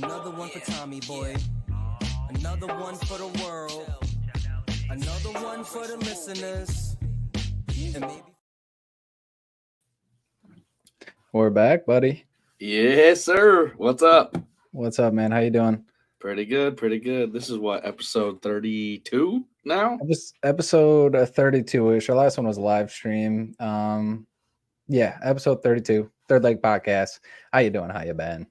Another one for Tommy boy. Another one for the world. Another one for the listeners. And maybe. We're back, buddy. Yes, sir. What's up? What's up, man? How you doing? Pretty good, pretty good. This is what, episode 32 now? This episode 32-ish. Our last one was a live stream. Yeah, episode 32, Third Leg Podcast. How you doing? How you been?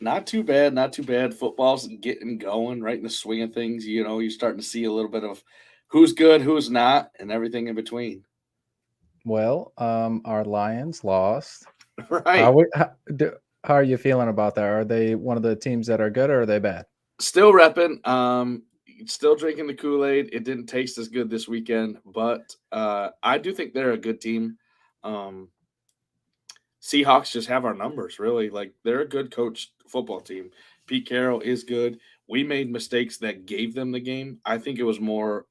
Not too bad, not too bad. Football's getting going, right in the swing of things. You know, you're starting to see a little bit of who's good, who's not, and everything in between. Well, our Lions lost. Right. How are you feeling about that? Are they one of the teams that are good or are they bad? Still repping. Still drinking the Kool-Aid. It didn't taste as good this weekend, but I do think they're a good team. Seahawks just have our numbers, really. Like, they're a good coached football team. Pete Carroll is good. We made mistakes that gave them the game. I think it was more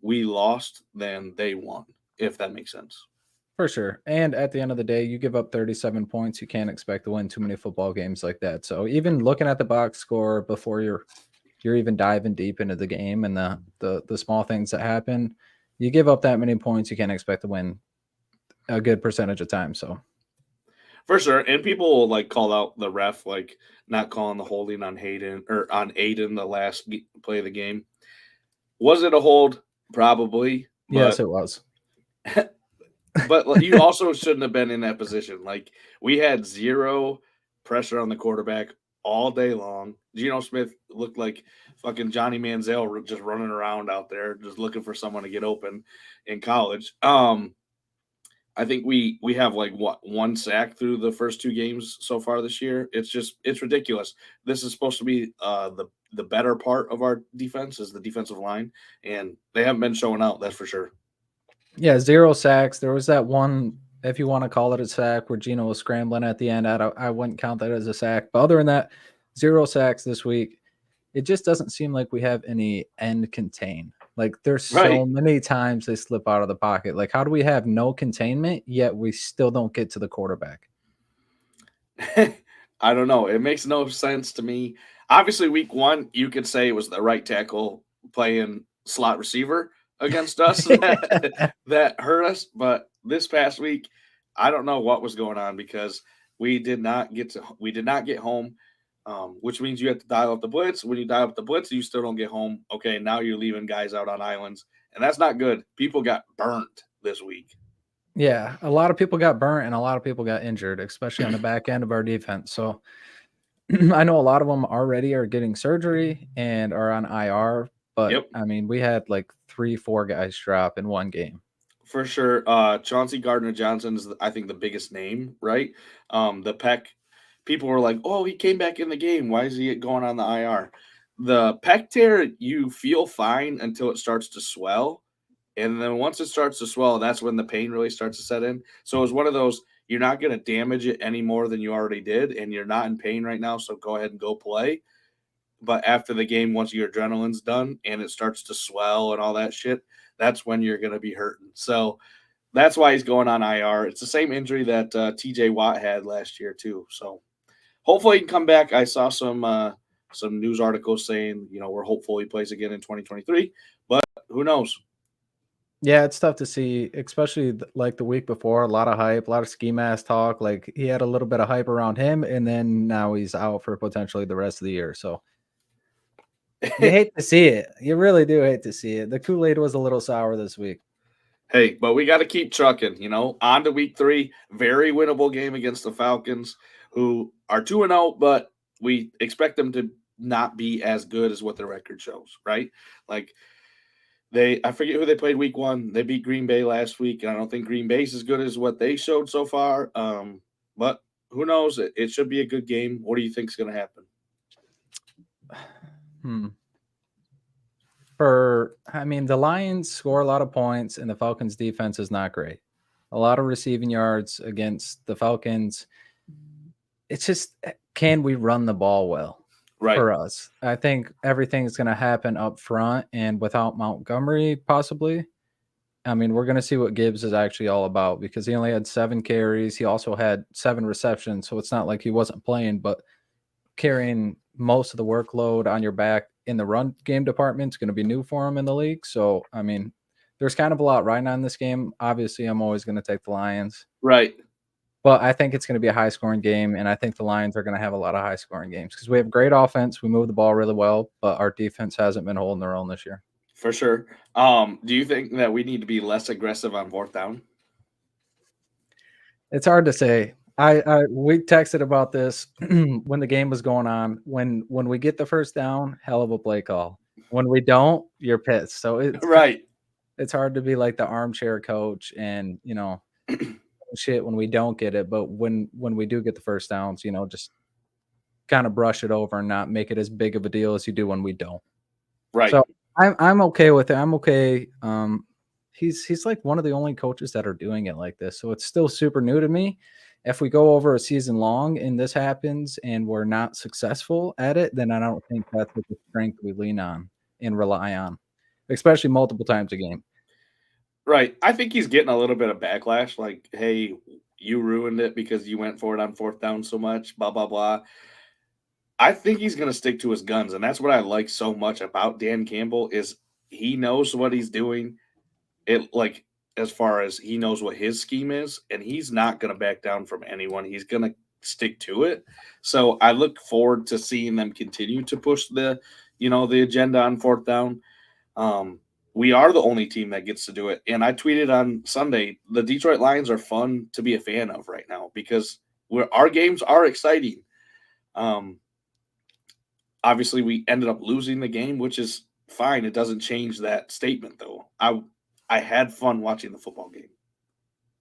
we lost than they won, if that makes sense. For sure. And at the end of the day, you give up 37 points. You can't expect to win too many football games like that. So even looking at the box score before you're even diving deep into the game and the small things that happen, you give up that many points, you can't expect to win a good percentage of time. So for sure. And people will like call out the ref, like not calling the holding on Hayden or on Aiden the last play of the game. Was it a hold? Probably. Yes, it was. But you also shouldn't have been in that position. Like, we had zero pressure on the quarterback all day long. Geno Smith looked like fucking Johnny Manziel just running around out there, just looking for someone to get open in college. I think we have like one sack through the first two games so far this year. It's ridiculous. This is supposed to be the better part of our defense is the defensive line, and they haven't been showing out. That's for sure. Yeah, 0 sacks. There was that one, if you want to call it a sack, where Geno was scrambling at the end. I wouldn't count that as a sack. But other than that, 0 sacks this week. It just doesn't seem like we have any end contain. Like, there's so many times they slip out of the pocket. Like, how do we have no containment, yet we still don't get to the quarterback? I don't know. It makes no sense to me. Obviously, week one, you could say it was the right tackle playing slot receiver against us that hurt us. But this past week, I don't know what was going on because we did not get home, which means you have to dial up the blitz. When you dial up the blitz, you still don't get home. Okay, now you're leaving guys out on islands, and that's not good. People got burnt this week. Yeah, a lot of people got burnt and a lot of people got injured, especially on the back end of our defense. So I know a lot of them already are getting surgery and are on IR. But, I mean, we had like 3-4 guys drop in one game. For sure. Chauncey Gardner-Johnson is, I think, the biggest name, right? The pec, people were like, oh, he came back in the game. Why is he going on the IR? The pec tear, you feel fine until it starts to swell. And then once it starts to swell, that's when the pain really starts to set in. So it was one of those, you're not going to damage it any more than you already did, and you're not in pain right now, so go ahead and go play. But after the game, once your adrenaline's done and it starts to swell and all that shit, that's when you're going to be hurting. So that's why he's going on IR. It's the same injury that TJ Watt had last year too. So hopefully he can come back. I saw some news articles saying, we're hopeful he plays again in 2023, but who knows? Yeah, it's tough to see, especially like the week before, a lot of hype, a lot of ski mask talk. Like, he had a little bit of hype around him, and then now he's out for potentially the rest of the year. So you hate to see it. You really do hate to see it. The Kool-Aid was a little sour this week. Hey, but we got to keep trucking, on to week 3. Very winnable game against the Falcons, who are 2-0, but we expect them to not be as good as what their record shows, right? Like, I forget who they played week 1. They beat Green Bay last week, and I don't think Green Bay's as good as what they showed so far. But who knows? It should be a good game. What do you think is going to happen? The Lions score a lot of points, and the Falcons' defense is not great. A lot of receiving yards against the Falcons. It's just, can we run the ball well? Right. For us, I think everything's going to happen up front and without Montgomery, possibly. I mean, we're going to see what Gibbs is actually all about because he only had 7 carries. He also had 7 receptions, so it's not like he wasn't playing, but carrying most of the workload on your back in the run game department is going to be new for him in the league. So, I mean, there's kind of a lot riding on this game. Obviously, I'm always going to take the Lions. Right. But I think it's going to be a high-scoring game, and I think the Lions are going to have a lot of high-scoring games because we have great offense. We move the ball really well, but our defense hasn't been holding their own this year. For sure. Do you think that we need to be less aggressive on fourth down? It's hard to say. We texted about this when the game was going on. When we get the first down, hell of a play call. When we don't, you're pissed. So Right. it's hard to be like the armchair coach and shit when we don't get it. But when we do get the first downs, just kind of brush it over and not make it as big of a deal as you do when we don't. Right. So I'm okay with it. I'm okay. He's like one of the only coaches that are doing it like this. So it's still super new to me. If we go over a season long and this happens and we're not successful at it, then I don't think that's the strength we lean on and rely on, especially multiple times a game. Right. I think he's getting a little bit of backlash. Like, hey, you ruined it because you went for it on fourth down so much, blah, blah, blah. I think he's going to stick to his guns. And that's what I like so much about Dan Campbell is he knows what he's doing. As far as he knows what his scheme is, and he's not going to back down from anyone. He's going to stick to it. So I look forward to seeing them continue to push the agenda on fourth down. We are the only team that gets to do it. And I tweeted on Sunday, the Detroit Lions are fun to be a fan of right now because our games are exciting. Obviously we ended up losing the game, which is fine. It doesn't change that statement though. I had fun watching the football game.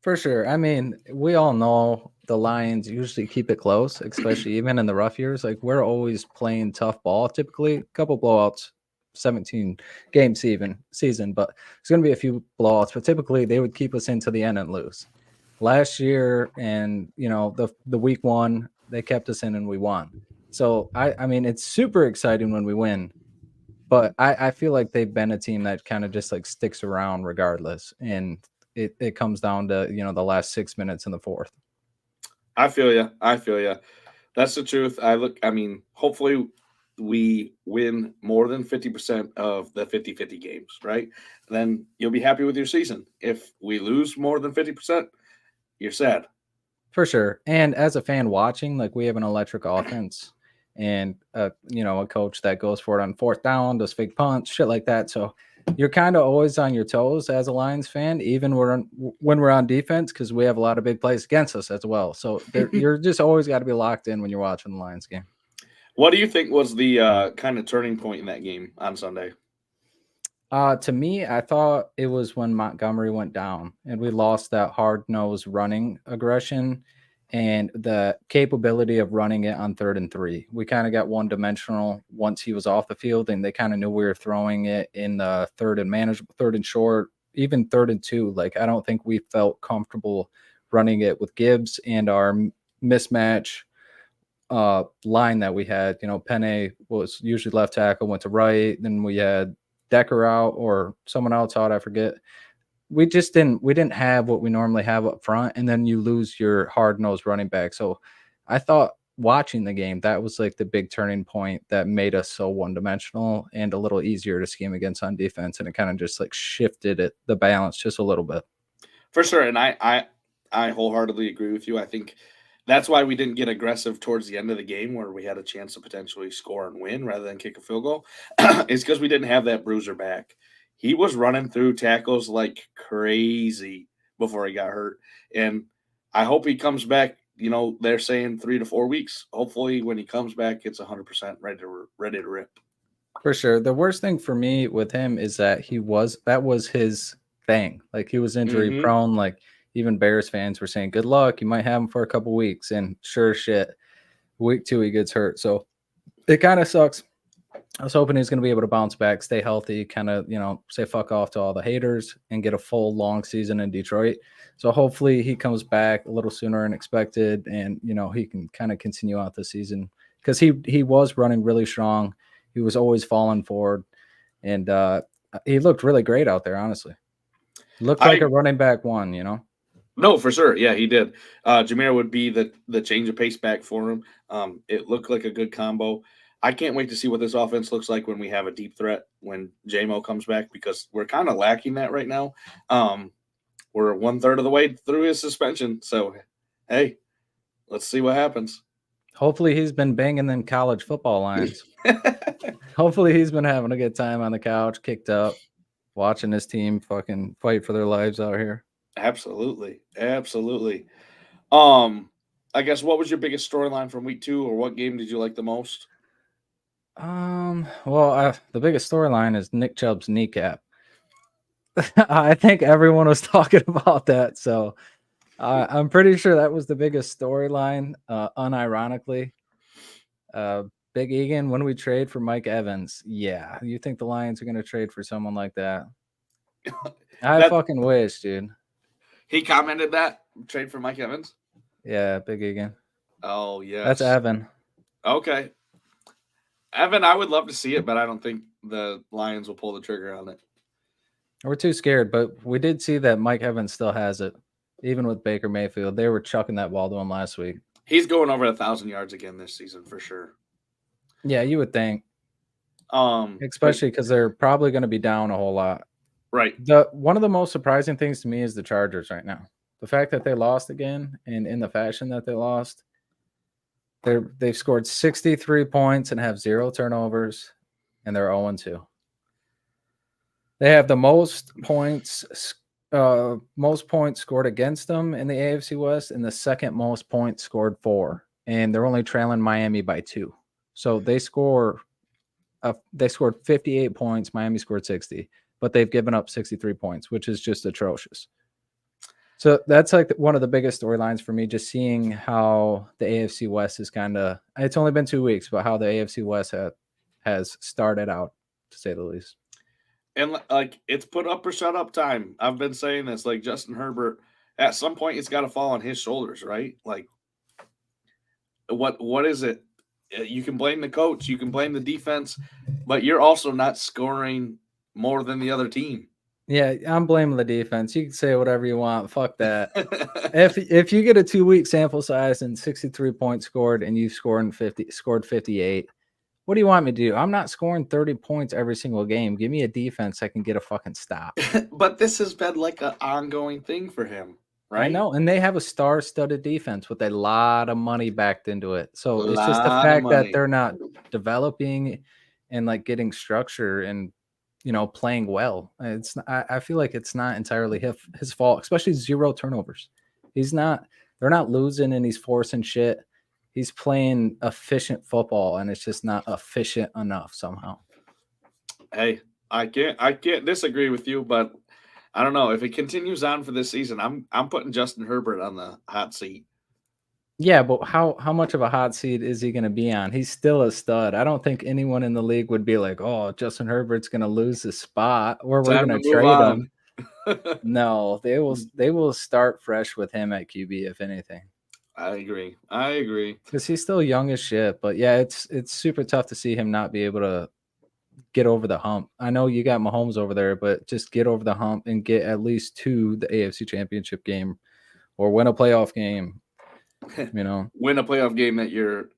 For sure. I mean, we all know the Lions usually keep it close, especially even in the rough years. Like we're always playing tough ball. Typically, a couple blowouts, 17 game season, but it's going to be a few blowouts. But typically, they would keep us into the end and lose. Last year, and the week one, they kept us in and we won. So I mean, it's super exciting when we win. But I feel like they've been a team that kind of just like sticks around regardless. And it comes down to, the last 6 minutes in the fourth. I feel you. That's the truth. Hopefully we win more than 50% of the 50-50 games, right? Then you'll be happy with your season. If we lose more than 50%, you're sad. For sure. And as a fan watching, like we have an electric offense. And a coach that goes for it on fourth down, does fake punts, shit like that. So you're kind of always on your toes as a Lions fan, even when we're on defense, because we have a lot of big plays against us as well. So you're just always got to be locked in when you're watching the Lions game. What do you think was the kind of turning point in that game on Sunday? To me, I thought it was when Montgomery went down and we lost that hard-nosed running aggression and the capability of running it on 3rd and 3. We kind of got one-dimensional once he was off the field, and they kind of knew we were throwing it in the 3rd and manageable, 3rd and short, even 3rd and 2. Like, I don't think we felt comfortable running it with Gibbs and our mismatch line that we had. Penne was usually left tackle, went to right. Then we had Decker out or someone else out, I forget. We didn't have what we normally have up front, and then you lose your hard-nosed running back. So I thought watching the game, that was like the big turning point that made us so one-dimensional and a little easier to scheme against on defense, and it kind of just like shifted the balance just a little bit. For sure, and I wholeheartedly agree with you. I think that's why we didn't get aggressive towards the end of the game where we had a chance to potentially score and win rather than kick a field goal. It's because we didn't have that bruiser back. He was running through tackles like crazy before he got hurt. And I hope he comes back. They're saying 3 to 4 weeks. Hopefully when he comes back, it's 100% ready to rip. For sure. The worst thing for me with him is that that was his thing. Like he was injury prone. Like even Bears fans were saying, good luck. You might have him for a couple weeks. And sure shit, week 2, he gets hurt. So it kind of sucks. I was hoping he was going to be able to bounce back, stay healthy, kind of, say fuck off to all the haters and get a full long season in Detroit. So hopefully he comes back a little sooner than expected and, he can kind of continue out the season because he was running really strong. He was always falling forward and he looked really great out there, honestly. Looked like a running back one, No, for sure. Yeah, he did. Jameer would be the change of pace back for him. It looked like a good combo. I can't wait to see what this offense looks like when we have a deep threat when JMO comes back because we're kind of lacking that right now. We're 1/3 of the way through his suspension. So, hey, let's see what happens. Hopefully he's been banging them college football lines. Hopefully he's been having a good time on the couch, kicked up, watching his team fucking fight for their lives out here. Absolutely. Absolutely. I guess what was your biggest storyline from week 2 or what game did you like the most? Well, the biggest storyline is Nick Chubb's kneecap. I think everyone was talking about that, so I'm pretty sure that was the biggest storyline. Unironically, Big Egan, when we trade for Mike Evans, yeah, you think the Lions are going to trade for someone like that? I fucking wish, dude. He commented that trade for Mike Evans. Yeah, Big Egan. Oh yes, that's Evan. Okay, Evan, I would love to see it, but I don't think the Lions will pull the trigger on it. We're too scared, but we did see that Mike Evans still has it. Even with Baker Mayfield, they were chucking that ball to him last week. He's going over 1,000 yards again this season for sure. Yeah, you would think. Especially because they're probably going to be down a whole lot. Right. One of the most surprising things to me is the Chargers right now. The fact that they lost again, and in the fashion that they lost, they've scored 63 points and have 0 turnovers, and they're 0-2. They have the most points scored against them in the AFC West, and the second most points scored for, and they're only trailing Miami by 2. So they scored 58 points. Miami scored 60, but they've given up 63 points, which is just atrocious. So that's like one of the biggest storylines for me, just seeing how the AFC West is kind of, it's only been 2 weeks, but how the AFC West has started out, to say the least. And like, it's put up or shut up time. I've been saying this, like Justin Herbert, at some point it's got to fall on his shoulders, right? Like, what is it? You can blame the coach, you can blame the defense, but you're also not scoring more than the other team. Yeah, I'm blaming the defense. You can say whatever you want. Fuck that. if you get a 2-week sample size and 63 points scored and you've scored 58, what do you want me to do? I'm not scoring 30 points every single game. Give me a defense that can get a fucking stop. But this has been like an ongoing thing for him, right? I know, and they have a star-studded defense with a lot of money backed into it. So it's just the fact that they're not developing and like getting structure and playing well. I feel like it's not entirely his fault, especially 0 turnovers. They're not losing and he's forcing shit. He's playing efficient football and it's just not efficient enough somehow. Hey, I can't disagree with you, but I don't know if it continues on for this season. I'm putting Justin Herbert on the hot seat. Yeah, but how much of a hot seat is he going to be on? He's still a stud. I don't think anyone in the league would be like, "Oh, Justin Herbert's going to lose his spot, or we're going to trade him." No, they will start fresh with him at QB, if anything. I agree. Because he's still young as shit. But yeah, it's super tough to see him not be able to get over the hump. I know you got Mahomes over there, but just get over the hump and get at least to the AFC Championship game or win a playoff game. Win a playoff game that you're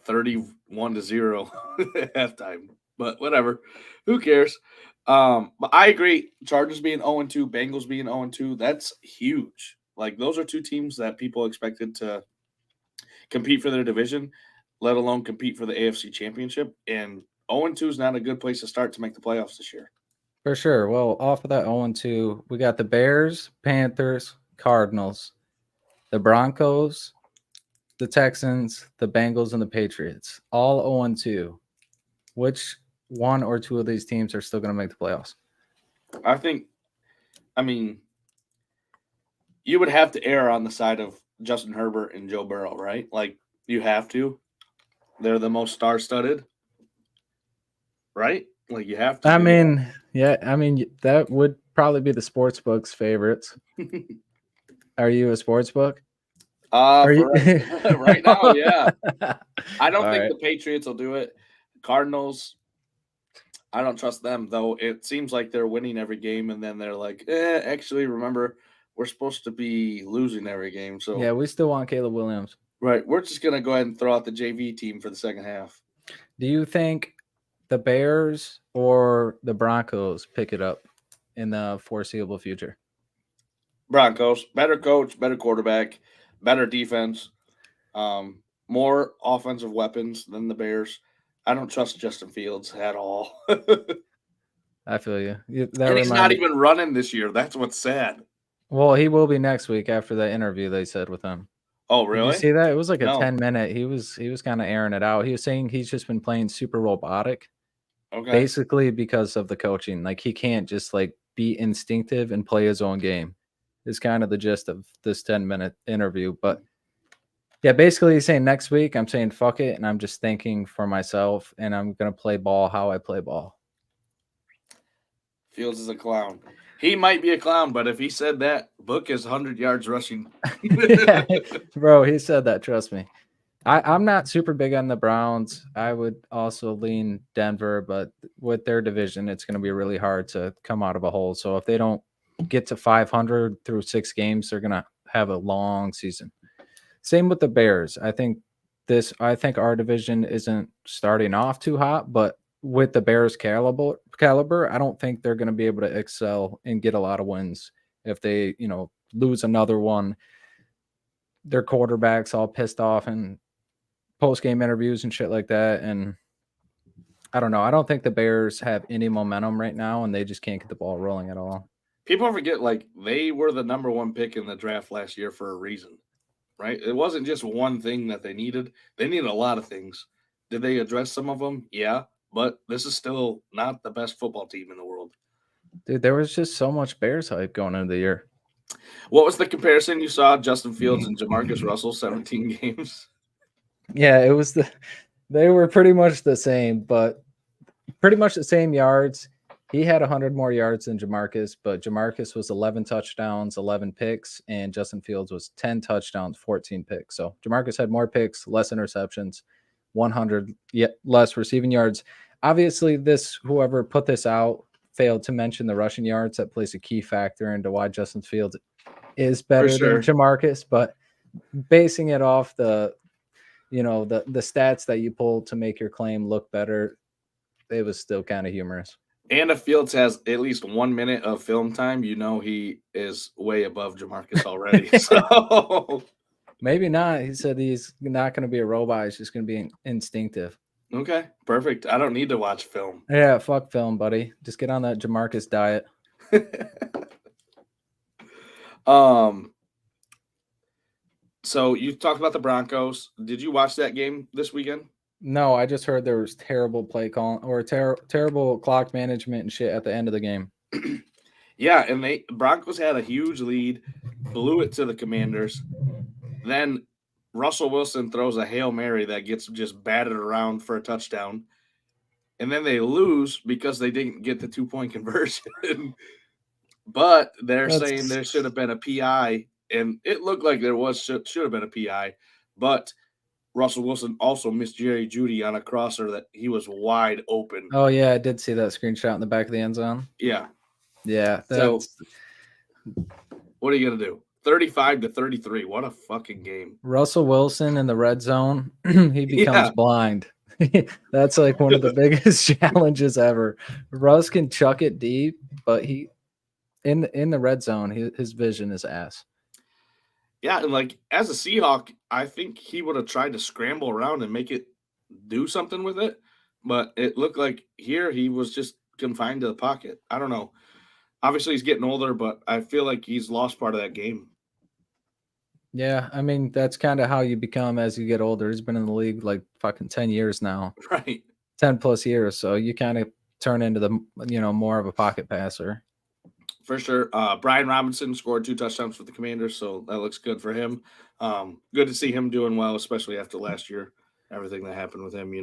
31-0 at halftime. But whatever. Who cares? But I agree. Chargers being 0-2, Bengals being 0-2, that's huge. Like, those are 2 teams that people expected to compete for their division, let alone compete for the AFC Championship. And 0-2 is not a good place to start to make the playoffs this year. For sure. Well, off of that 0-2, we got the Bears, Panthers, Cardinals, the Broncos, the Texans, the Bengals, and the Patriots. All 0-2. Which one or two of these teams are still going to make the playoffs? I mean, you would have to err on the side of Justin Herbert and Joe Burrow, right? Like, you have to. They're the most star-studded, right? Like, you have to. That would probably be the sportsbook's favorites. Are you a sportsbook? Right now, yeah. I don't think the Patriots will do it. Cardinals, I don't trust them, though. It seems like they're winning every game, and then they're like, actually, remember, we're supposed to be losing every game. So Yeah, we still want Caleb Williams. right, we're just gonna go ahead and throw out the JV team for the second half. Do you think the Bears or the Broncos pick it up in the foreseeable future? Broncos, better coach, better quarterback, better defense, more offensive weapons than the Bears. I don't trust Justin Fields at all. I feel you. And he's not even running this year. That's what's sad. Well, he will be next week after the interview they said with him. Oh, Did really? you see that? It was like a No. 10-minute. He was kind of airing it out. He was saying he's just been playing super robotic, Okay. basically because of the coaching. Like he can't just like be instinctive and play his own game. Is kind of the gist of this 10-minute interview. But yeah, basically he's saying next week I'm saying fuck it, and I'm just thinking for myself, and I'm gonna play ball how I play ball. Fields is a clown. He might be a clown, but if he said that, book is 100 yards rushing. Yeah, bro, he said that. Trust me. I'm not super big on the Browns. I would also lean Denver, but with their division, it's going to be really hard to come out of a hole. So if they don't get to 500 through 6 games, they're going to have a long season. Same with the Bears. I think our division isn't starting off too hot, but with the Bears caliber, I don't think they're going to be able to excel and get a lot of wins if they, lose another one. Their quarterback's all pissed off and post-game interviews and shit like that. And I don't know. I don't think the Bears have any momentum right now, and they just can't get the ball rolling at all. People forget, like, they were the number 1 pick in the draft last year for a reason, right? It wasn't just one thing that they needed. They needed a lot of things. Did they address some of them? Yeah, but this is still not the best football team in the world. Dude, there was just so much Bears hype going into the year. What was the comparison you saw? Justin Fields and Jamarcus Russell, 17 games? Yeah, they were pretty much the same, but pretty much the same yards. He had 100 more yards than Jamarcus, but Jamarcus was 11 touchdowns, 11 picks, and Justin Fields was 10 touchdowns, 14 picks. So Jamarcus had more picks, less interceptions, 100 less receiving yards. Obviously, whoever put this out failed to mention the rushing yards. That plays a key factor into why Justin Fields is better than Jamarcus, but basing it off the stats that you pull to make your claim look better, it was still kind of humorous. And if Fields has at least 1 minute of film time, he is way above Jamarcus already. So maybe not. He said he's not going to be a robot. He's just going to be instinctive. Okay, perfect. I don't need to watch film. Yeah, fuck film, buddy. Just get on that Jamarcus diet. So you talked about the Broncos. Did you watch that game this weekend? No, I just heard there was terrible play calling or terrible clock management and shit at the end of the game. Yeah, and Broncos had a huge lead, blew it to the Commanders. Then Russell Wilson throws a Hail Mary that gets just batted around for a touchdown. And then they lose because they didn't get the 2-point conversion. But they're saying there should have been a PI, and it looked like there should have been a PI. But Russell Wilson also missed Jerry Jeudy on a crosser that he was wide open. Oh, yeah, I did see that screenshot in the back of the end zone. Yeah. Yeah. So what are you going to do? 35-33. What a fucking game. Russell Wilson in the red zone, he becomes blind. That's like one of the biggest challenges ever. Russ can chuck it deep, but he in the red zone, his vision is ass. Yeah, and like as a Seahawk, I think he would have tried to scramble around and make it do something with it, but it looked like here he was just confined to the pocket. I don't know. Obviously, he's getting older, but I feel like he's lost part of that game. Yeah, I mean, that's kind of how you become as you get older. He's been in the league like fucking 10 years now. Right. 10 plus years. So you kind of turn into the, more of a pocket passer. For sure. Brian Robinson scored 2 touchdowns for the Commanders, so that looks good for him. Good to see him doing well, especially after last year, everything that happened with him,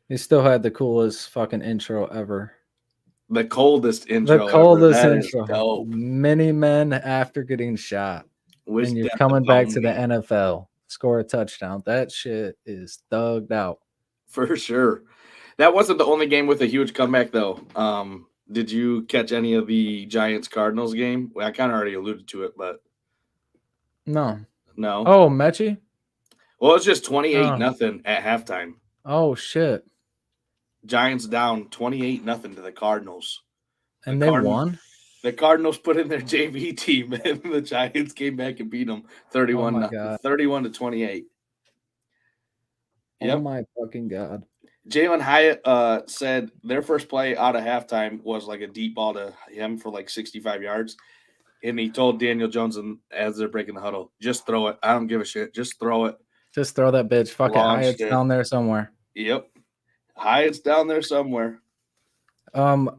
He still had the coolest fucking intro ever. The coldest intro. The coldest intro. Many men after getting shot. And you're coming back to the NFL. Score a touchdown. That shit is thugged out. For sure. That wasn't the only game with a huge comeback, though. Did you catch any of the Giants-Cardinals game? Well, I kind of already alluded to it, but No. no. Oh, Mechie? Well, it's just 28 Oh. nothing at halftime. Oh, shit. Giants down 28-0 to the Cardinals. And they won? The Cardinals put in their JV team, and the Giants came back and beat them 31 my God. 31-28. Oh my fucking God. Jalen Hyatt said their first play out of halftime was like a deep ball to him for like 65 yards. And he told Daniel Jones as they're breaking the huddle, just throw it. I don't give a shit. Just throw it. Just throw that bitch. Fuck Launched it. Hyatt's down there somewhere. Yep. Hyatt's down there somewhere.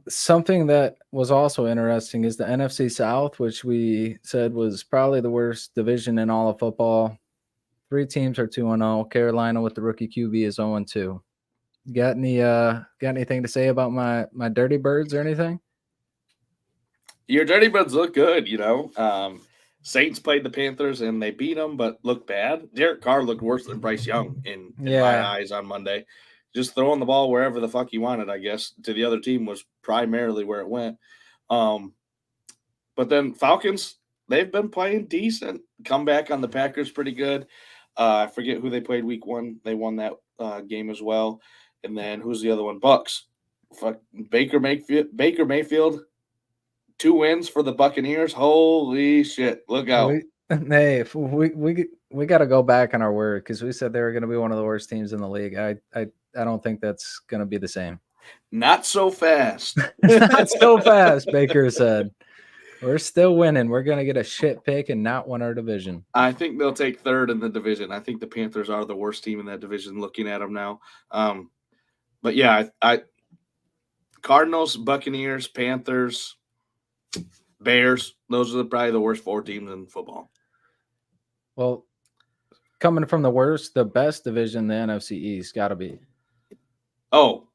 Something that was also interesting is the NFC South, which we said was probably the worst division in all of football. 3 teams are 2-0. Carolina with the rookie QB is 0-2. Got anything to say about my Dirty Birds or anything? Your Dirty Birds look good, you know. Saints played the Panthers and they beat them, but looked bad. Derek Carr looked worse than Bryce Young in my eyes on Monday. Just throwing the ball wherever the fuck he wanted, I guess, to the other team was primarily where it went. But then Falcons, they've been playing decent. Comeback on the Packers pretty good. I forget who they played week 1. They won that game as well. And then who's the other one? Bucks. Fuck Baker Mayfield. 2 wins for the Buccaneers. Holy shit! Look out! We got to go back on our word because we said they were going to be one of the worst teams in the league. I don't think that's going to be the same. Not so fast. Not so fast. Baker said, "We're still winning. We're going to get a shit pick and not win our division." I think they'll take 3rd in the division. I think the Panthers are the worst team in that division. Looking at them now, but yeah, I Cardinals, Buccaneers, Panthers, Bears. Those are probably the worst 4 teams in football. Well, coming from the worst, the best division, the NFC East, got to be. Oh,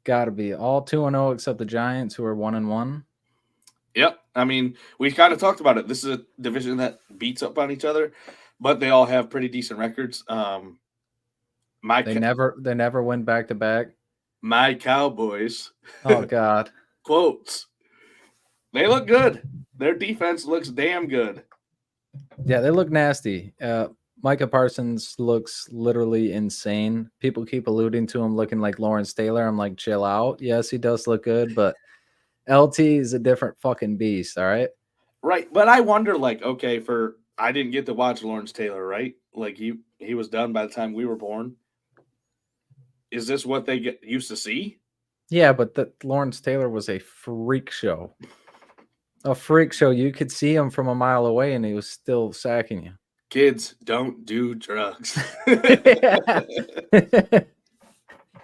got to be all 2-0 except the Giants, who are 1-1. Yep. I mean, we kind of talked about it. This is a division that beats up on each other, but they all have pretty decent records. They never win back to back. My Cowboys. Oh God. Quotes. They look good. Their defense looks damn good. Yeah, they look nasty. Micah Parsons looks literally insane. People keep alluding to him looking like Lawrence Taylor. I'm like, chill out. Yes, he does look good, but LT is a different fucking beast, all right? Right, but I wonder, like, okay, I didn't get to watch Lawrence Taylor, right? Like, he was done by the time we were born. Is this what they get used to see? Yeah, but Lawrence Taylor was a freak show. A freak show. You could see him from a mile away, and he was still sacking you. Kids, don't do drugs. It's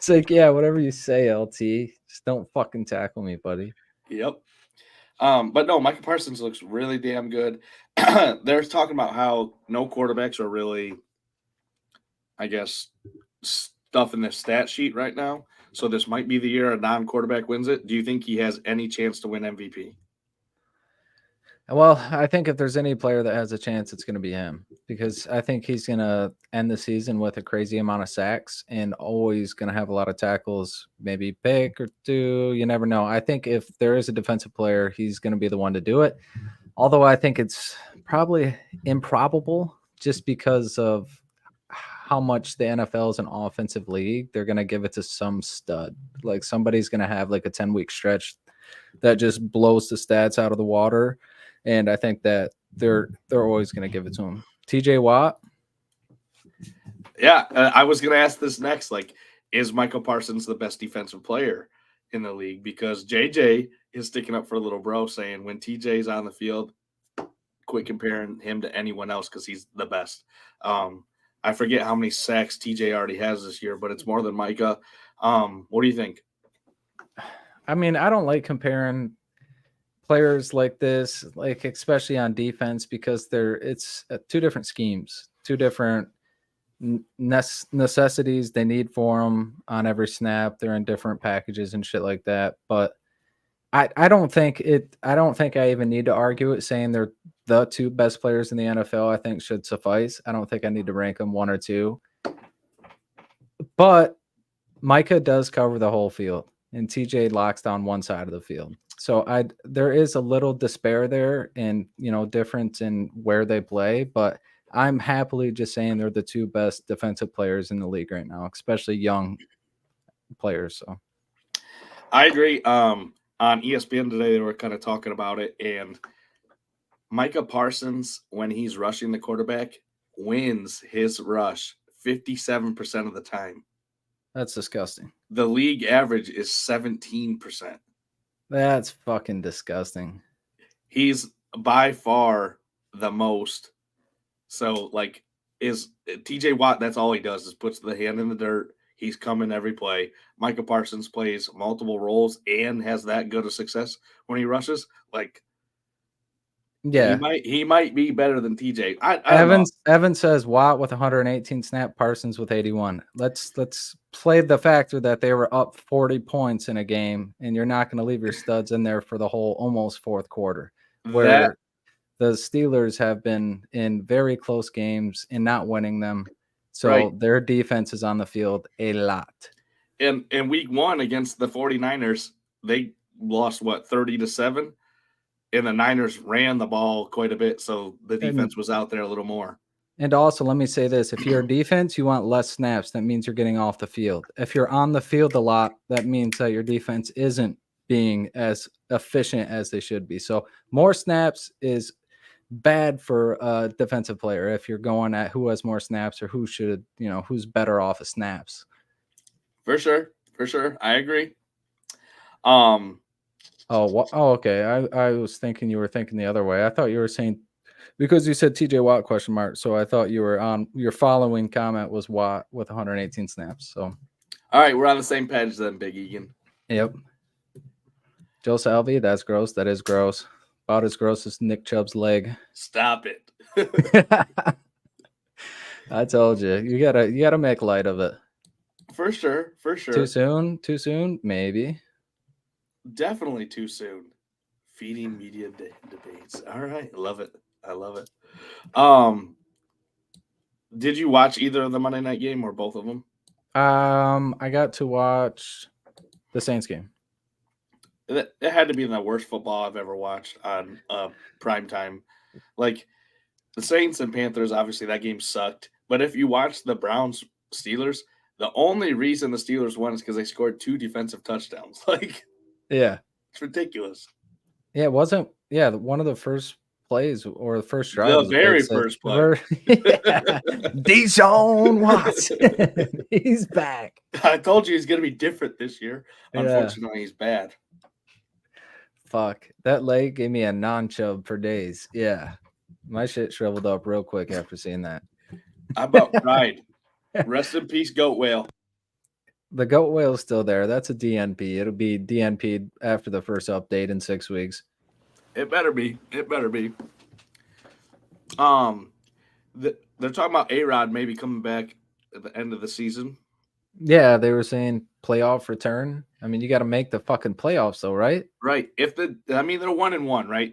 like, yeah, whatever you say, LT. Just don't fucking tackle me, buddy. Yep. But no, Micah Parsons looks really damn good. They're talking about how no quarterbacks are really, I guess, stuff in the stat sheet right now. So this might be the year a non-quarterback wins it. Do you think he has any chance to win MVP? Well, I think if there's any player that has a chance, it's going to be him, because I think he's going to end the season with a crazy amount of sacks and always going to have a lot of tackles, maybe pick or 2. You never know. I think if there is a defensive player, he's going to be the one to do it. Although I think it's probably improbable just because of how much the NFL is an offensive league. They're going to give it to some stud. Like somebody's going to have like a 10-week stretch that just blows the stats out of the water. And I think that they're always going to give it to him. TJ Watt. Yeah, I was going to ask this next. Like, is Michael Parsons the best defensive player in the league? Because JJ is sticking up for a little bro, saying when TJ's on the field, quit comparing him to anyone else because he's the best. I forget how many sacks TJ already has this year, but it's more than Micah. What do you think? I mean, I don't like comparing players like this, like especially on defense, because it's 2 different schemes, 2 different necessities they need for them on every snap. They're in different packages and shit like that. But I don't think I even need to argue it, saying they're the 2 best players in the NFL. I think should suffice. I don't think I need to rank them 1 or 2. But Micah does cover the whole field. and TJ locks down one side of the field. So there is a little despair there and, difference in where they play, but I'm happily just saying they're the two best defensive players in the league right now, especially young players. So I agree. On ESPN today, they were kind of talking about it, and Micah Parsons, when he's rushing the quarterback, wins his rush 57% of the time. that's disgusting. The league average is 17%. That's fucking disgusting. He's by far the most. So, like, is TJ Watt, that's all he does is puts the hand in the dirt. He's coming every play. Micah Parsons plays multiple roles and has that good of success when he rushes. Like, Yeah. he might be better than TJ. I don't know. Evans says Watt with 118 snap, Parsons with 81. Let's play the factor that they were up 40 points in a game, and you're not going to leave your studs in there for the whole almost fourth quarter, where the Steelers have been in very close games and not winning them. So their defense is on the field a lot. In week 1 against the 49ers, they lost 30-7. And the Niners ran the ball quite a bit, so the defense was out there a little more. And also, let me say this. If you're a defense, you want less snaps. That means you're getting off the field. If you're on the field a lot, that means that your defense isn't being as efficient as they should be. So more snaps is bad for a defensive player if you're going at who has more snaps or who should, who's better off of snaps. For sure. I agree. Oh, okay. I was thinking you were thinking the other way. I thought you were saying because you said TJ Watt ? So I thought you were on your following comment was Watt with 118 snaps. So, all right, we're on the same page then, Big Egan. Yep. Joe Salvi, that's gross. That is gross. About as gross as Nick Chubb's leg. Stop it. I told you. You gotta make light of it. For sure. Too soon? Maybe. Definitely too soon. Feeding media debates. All right. I love it. Did you watch either of the Monday night game or both of them? I got to watch the Saints game. It had to be the worst football I've ever watched on prime time. Like the Saints and Panthers, obviously that game sucked. But if you watch the Browns Steelers, the only reason the Steelers won is because they scored 2 defensive touchdowns. Like, yeah, it's ridiculous. Yeah, it wasn't. Yeah, one of the first plays or the first drive. The very first play. Deshaun Watson. He's back. I told you he's going to be different this year. Unfortunately, he's bad. Fuck. That leg gave me a non-chub for days. Yeah. My shit shriveled up real quick after seeing that. How about pride? Rest in peace, Goat Whale. The Goat Whale's still there. That's a DNP. It'll be DNP'd after the first update in 6 weeks. It better be. They're talking about A-Rod maybe coming back at the end of the season. Yeah, they were saying playoff return. I mean, you got to make the fucking playoffs, though, right? Right. They're 1-1, right?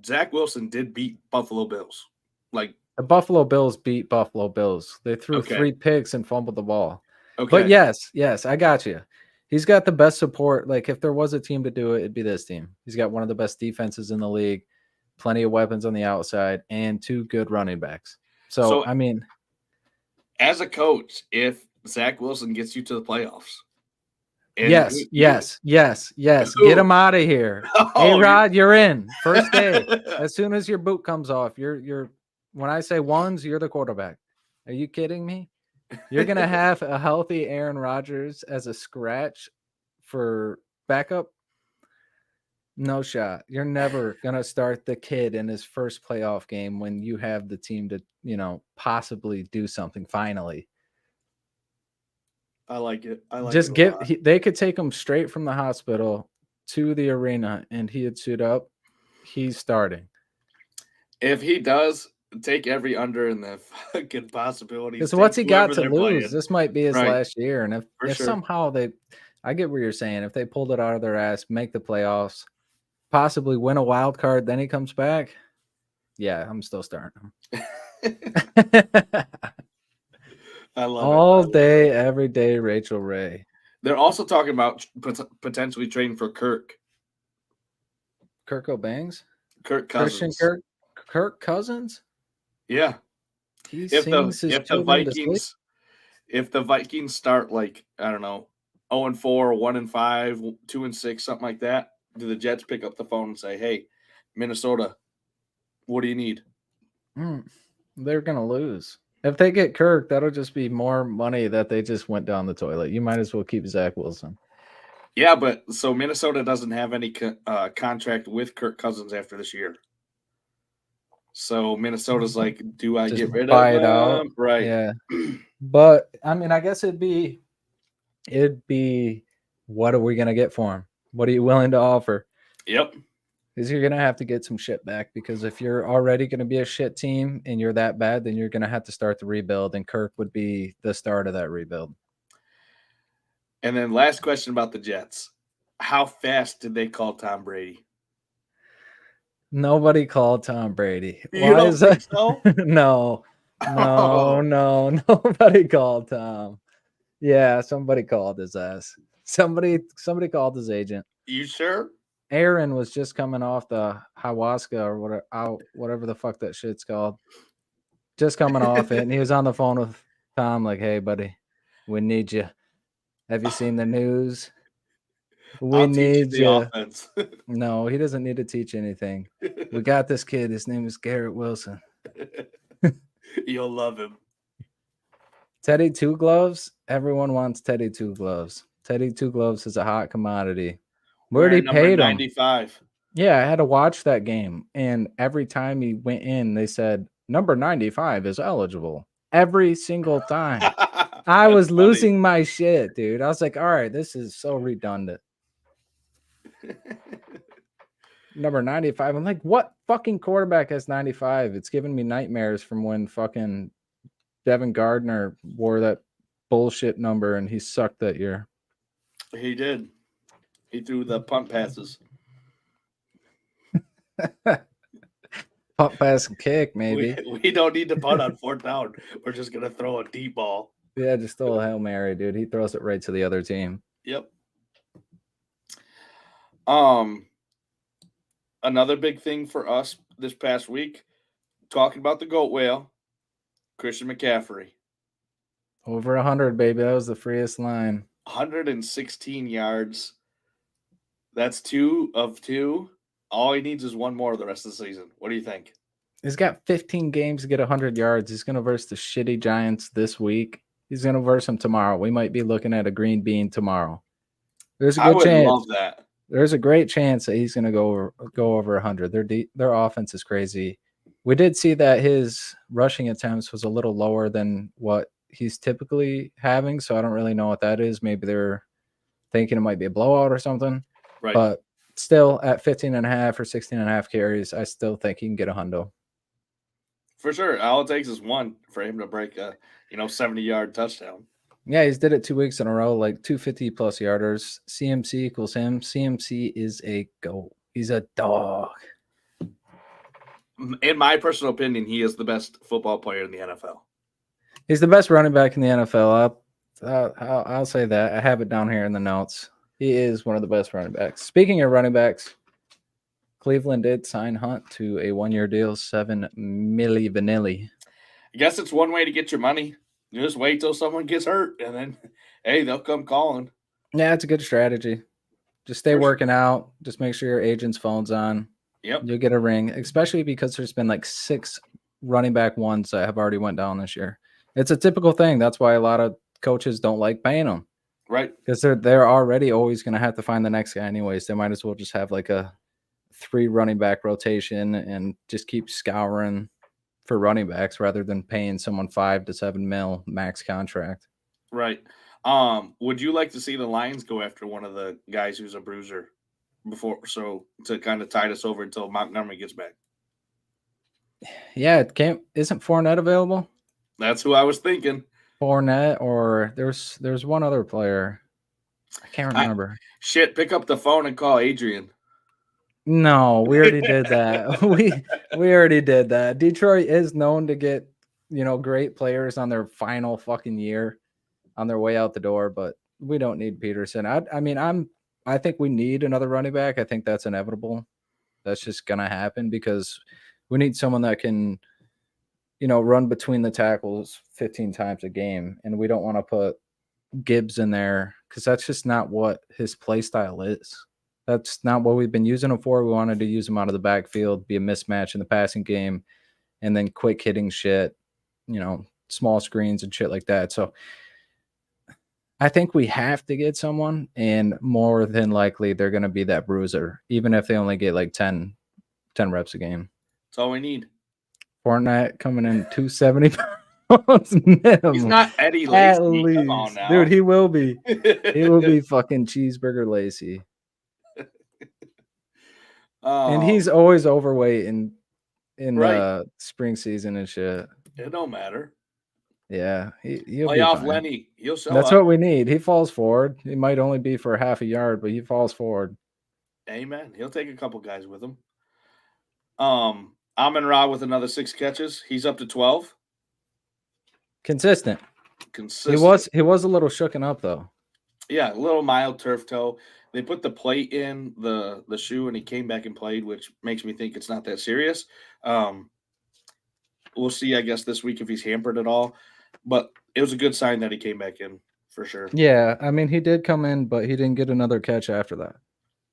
Zach Wilson did beat Buffalo Bills. Like the Buffalo Bills beat Buffalo Bills. They threw 3 picks and fumbled the ball. Okay. But yes, I got you. He's got the best support. Like if there was a team to do it, it'd be this team. He's got one of the best defenses in the league, plenty of weapons on the outside, and 2 good running backs. So I mean, as a coach, if Zach Wilson gets you to the playoffs, yes. Get him out of here. Hey, Rod, you're in first day. As soon as your boot comes off, you're. When I say ones, you're the quarterback. Are you kidding me? You're going to have a healthy Aaron Rodgers as a scratch for backup? No shot. You're never going to start the kid in his first playoff game when you have the team to, possibly do something finally. I like it. They could take him straight from the hospital to the arena and he'd suit up. He's starting. If he does, take every under in the fucking possibilities. Because what's he got to lose? Playing. This might be his last year. And if somehow I get what you're saying. If they pulled it out of their ass, make the playoffs, possibly win a wild card, then he comes back. Yeah, I'm still starting him. I love all day, every day, Rachel Ray. They're also talking about potentially trading for Kirk Cobangs? Cousins. Kirk Cousins? Yeah. He If sings his children to sleep. If the Vikings start like, I don't know, 0-4, 1-5, 2-6, something like that, do the Jets pick up the phone and say, "Hey, Minnesota, what do you need?" They're gonna lose. If they get Kirk, that'll just be more money that they just went down the toilet. You might as well keep Zach Wilson. Yeah, but so Minnesota doesn't have any contract with Kirk Cousins after this year. So Minnesota's like, do I Just get rid buy of it out? him? Right. Yeah. But I mean, I guess it'd be what are we gonna get for him? What are you willing to offer? Yep. Because you're gonna have to get some shit back. Because if you're already gonna be a shit team and you're that bad, then you're gonna have to start the rebuild, and Kirk would be the start of that rebuild. And then last question about the Jets. How fast did they call Tom Brady? Nobody called Tom Brady. You don't think so? No. Nobody called Tom. Yeah, somebody called his ass. Somebody called his agent. You sure? Aaron was just coming off the ayahuasca or whatever the fuck that shit's called. Just coming off it, and he was on the phone with Tom, like, "Hey, buddy, we need you. Have you seen the news? We need you." Offense. No, he doesn't need to teach anything. We got this kid. His name is Garrett Wilson. You'll love him. Teddy Two Gloves. Everyone wants Teddy Two Gloves. Teddy Two Gloves is a hot commodity. We already paid him. 95. Yeah, I had to watch that game, and every time he went in, they said number 95 is eligible. Every single time. I was losing my shit, dude. I was like, all right, this is so redundant. Number 95. I'm like, what fucking quarterback has 95? It's giving me nightmares from when fucking Devin Gardner wore that bullshit number and he sucked that year. He did. He threw the punt passes. Punt, pass, and kick, maybe. We don't need to punt on 4th down. We're just going to throw a deep ball. Yeah, just throw a Hail Mary, dude. He throws it right to the other team. Yep. Another big thing for us this past week, talking about the goat whale, Christian McCaffrey. Over 100, baby. That was the freest line. 116 yards. That's 2 of 2. All he needs is one more the rest of the season. What do you think? He's got 15 games to get 100 yards. He's going to verse the shitty Giants this week. He's going to verse them tomorrow. We might be looking at a green bean tomorrow. There's a good chance. I would love that. There's a great chance that he's going to go over 100. Their offense is crazy. We did see that his rushing attempts was a little lower than what he's typically having, so I don't really know what that is. Maybe they're thinking it might be a blowout or something. Right. But still, at 15.5 or 16.5 carries, I still think he can get a hundo. For sure. All it takes is one for him to break a 70-yard touchdown. Yeah, he's did it 2 weeks in a row, like 250-plus yarders. CMC equals him. CMC is a goat. He's a dog. In my personal opinion, he is the best football player in the NFL. He's the best running back in the NFL. I'll say that. I have it down here in the notes. He is one of the best running backs. Speaking of running backs, Cleveland did sign Hunt to a 1-year deal, $7 million. I guess it's one way to get your money. You just wait till someone gets hurt, and then, hey, they'll come calling. Yeah, it's a good strategy. Just stay working out. Just make sure your agent's phone's on. Yep. You'll get a ring, especially because there's been like 6 running back ones that have already went down this year. It's a typical thing. That's why a lot of coaches don't like paying them. Right. Because they're already always going to have to find the next guy anyways. They might as well just have like a 3 running back rotation and just keep scouring for running backs rather than paying someone $5 to $7 million max contract. Right. Would you like to see the Lions go after one of the guys who's a bruiser so to kind of tide us over until Montgomery gets back? Yeah, isn't Fournette available? That's who I was thinking. Fournette, or there's one other player. I can't remember. Pick up the phone and call Adrian. No, we already did that. we already did that. Detroit is known to get, great players on their final fucking year on their way out the door, but we don't need Peterson. I think we need another running back. I think that's inevitable. That's just gonna happen because we need someone that can, run between the tackles 15 times a game, and we don't want to put Gibbs in there because that's just not what his play style is. That's not what we've been using him for. We wanted to use him out of the backfield, be a mismatch in the passing game, and then quick hitting shit, small screens and shit like that. So I think we have to get someone, and more than likely they're going to be that bruiser, even if they only get like 10 reps a game. That's all we need. Fournette coming in 270 pounds minimum. He's not Eddie Lacy. Come on now. Dude, he will be. He will be fucking cheeseburger Lacy. And he's always overweight in right. Spring season and shit. It don't matter. Yeah, he'll play be off fine. Lenny. He'll sell That's up. what we need. He falls forward. He might only be for half a yard, but he falls forward. Amen. He'll take a couple guys with him. Amon-Ra with another 6 catches. He's up to 12. Consistent. He was a little shooken up though. Yeah, a little mild turf toe. They put the plate in the shoe, and he came back and played, which makes me think it's not that serious. We'll see, I guess, this week if he's hampered at all. But it was a good sign that he came back in for sure. Yeah, I mean, he did come in, but he didn't get another catch after that.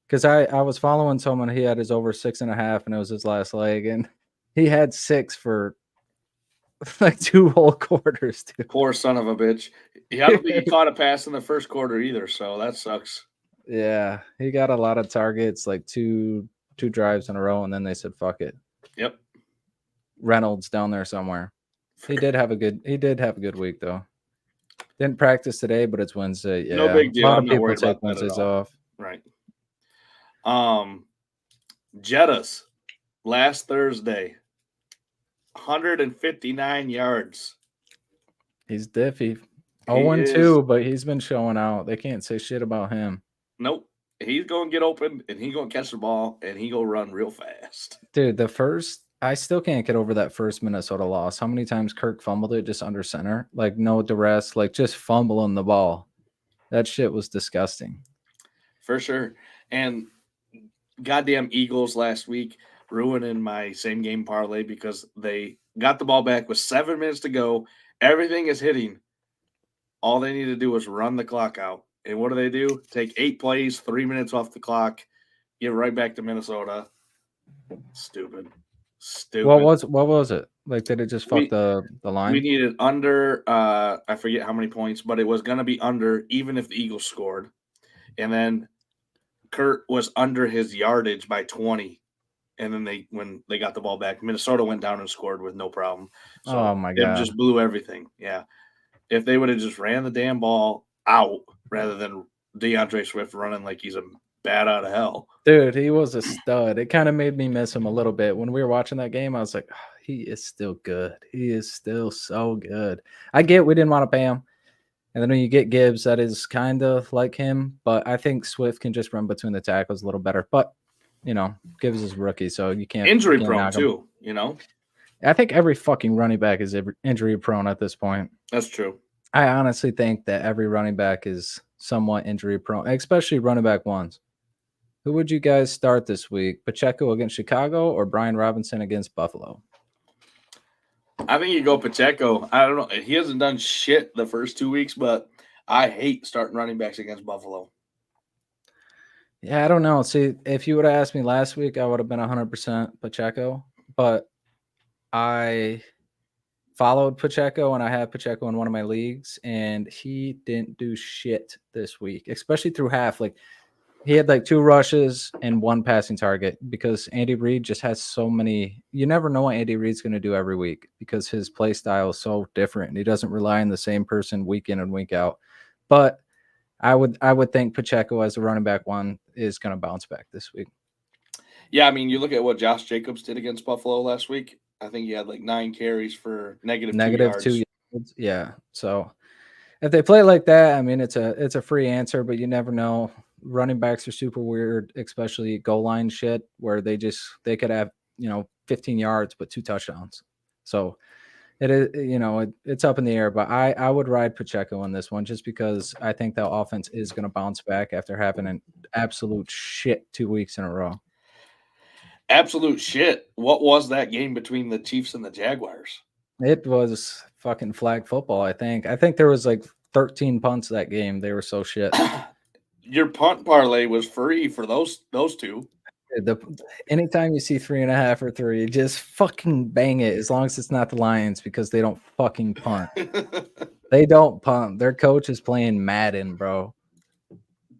Because I was following someone, he had his over 6.5, and it was his last leg, and he had 6 for like 2 whole quarters. Dude. Poor son of a bitch. I don't think he caught a pass in the first quarter either, so that sucks. Yeah, he got a lot of targets, like two drives in a row, and then they said, fuck it. Yep. Reynolds down there somewhere. He did have a good week though. Didn't practice today, but it's Wednesday. Yeah. No big deal. A lot I'm of not people worried take about that at Wednesdays all. off. Right. Jettas last Thursday, 159 yards. He's diffy. 0-2, but he's been showing out. They can't say shit about him. Nope. He's going to get open, and he's going to catch the ball, and he's going to run real fast. Dude, I still can't get over that first Minnesota loss. How many times Kirk fumbled it just under center? Like, no duress, like just fumbling the ball. That shit was disgusting. For sure. And goddamn Eagles last week ruining my same game parlay because they got the ball back with 7 minutes to go. Everything is hitting. All they need to do is run the clock out. And what do? Take 8 plays, 3 minutes off the clock, get right back to Minnesota. Stupid. What was it? Like, did it just fuck the line? We needed under, I forget how many points, but it was going to be under even if the Eagles scored. And then Kurt was under his yardage by 20. And then when they got the ball back, Minnesota went down and scored with no problem. So oh, my God. It just blew everything. Yeah. If they would have just ran the damn ball out rather than DeAndre Swift running like he's a bat out of hell. Dude, he was a stud. It kind of made me miss him a little bit. When we were watching that game, I was like, oh, he is still good. He is still so good. I get we didn't want to pay him. And then when you get Gibbs, that is kind of like him. But I think Swift can just run between the tackles a little better. But, Gibbs is rookie, so you can't. Injury prone, too, I think every fucking running back is injury prone at this point. That's true. I honestly think that every running back is somewhat injury prone, especially running back ones. Who would you guys start this week? Pacheco against Chicago or Brian Robinson against Buffalo? I think you go Pacheco. I don't know. He hasn't done shit the first 2 weeks, but I hate starting running backs against Buffalo. Yeah, I don't know. See, if you would have asked me last week, I would have been 100% Pacheco. But I followed Pacheco, and I had Pacheco in one of my leagues, and he didn't do shit this week, especially through half. Like, he had like 2 rushes and 1 passing target because Andy Reid just has so many. You never know what Andy Reid's going to do every week because his play style is so different, and he doesn't rely on the same person week in and week out. But I would think Pacheco as a running back one is going to bounce back this week. Yeah, I mean, you look at what Josh Jacobs did against Buffalo last week. I think he had like 9 carries for negative 2 yards. Yeah. So if they play like that, I mean, it's a free answer, but you never know. Running backs are super weird, especially goal line shit, where they could have 15 yards but 2 touchdowns. So It is, it's up in the air, but I would ride Pacheco on this one just because I think that offense is going to bounce back after having an absolute shit 2 weeks in a row. Absolute shit. What was that game between the Chiefs and the Jaguars? It was fucking flag football, I think. I think there was like 13 punts that game. They were so shit. Your punt parlay was free for those two. Anytime you see 3.5 or 3, just fucking bang it as long as it's not the Lions because they don't fucking punt. They don't punt. Their coach is playing Madden, bro.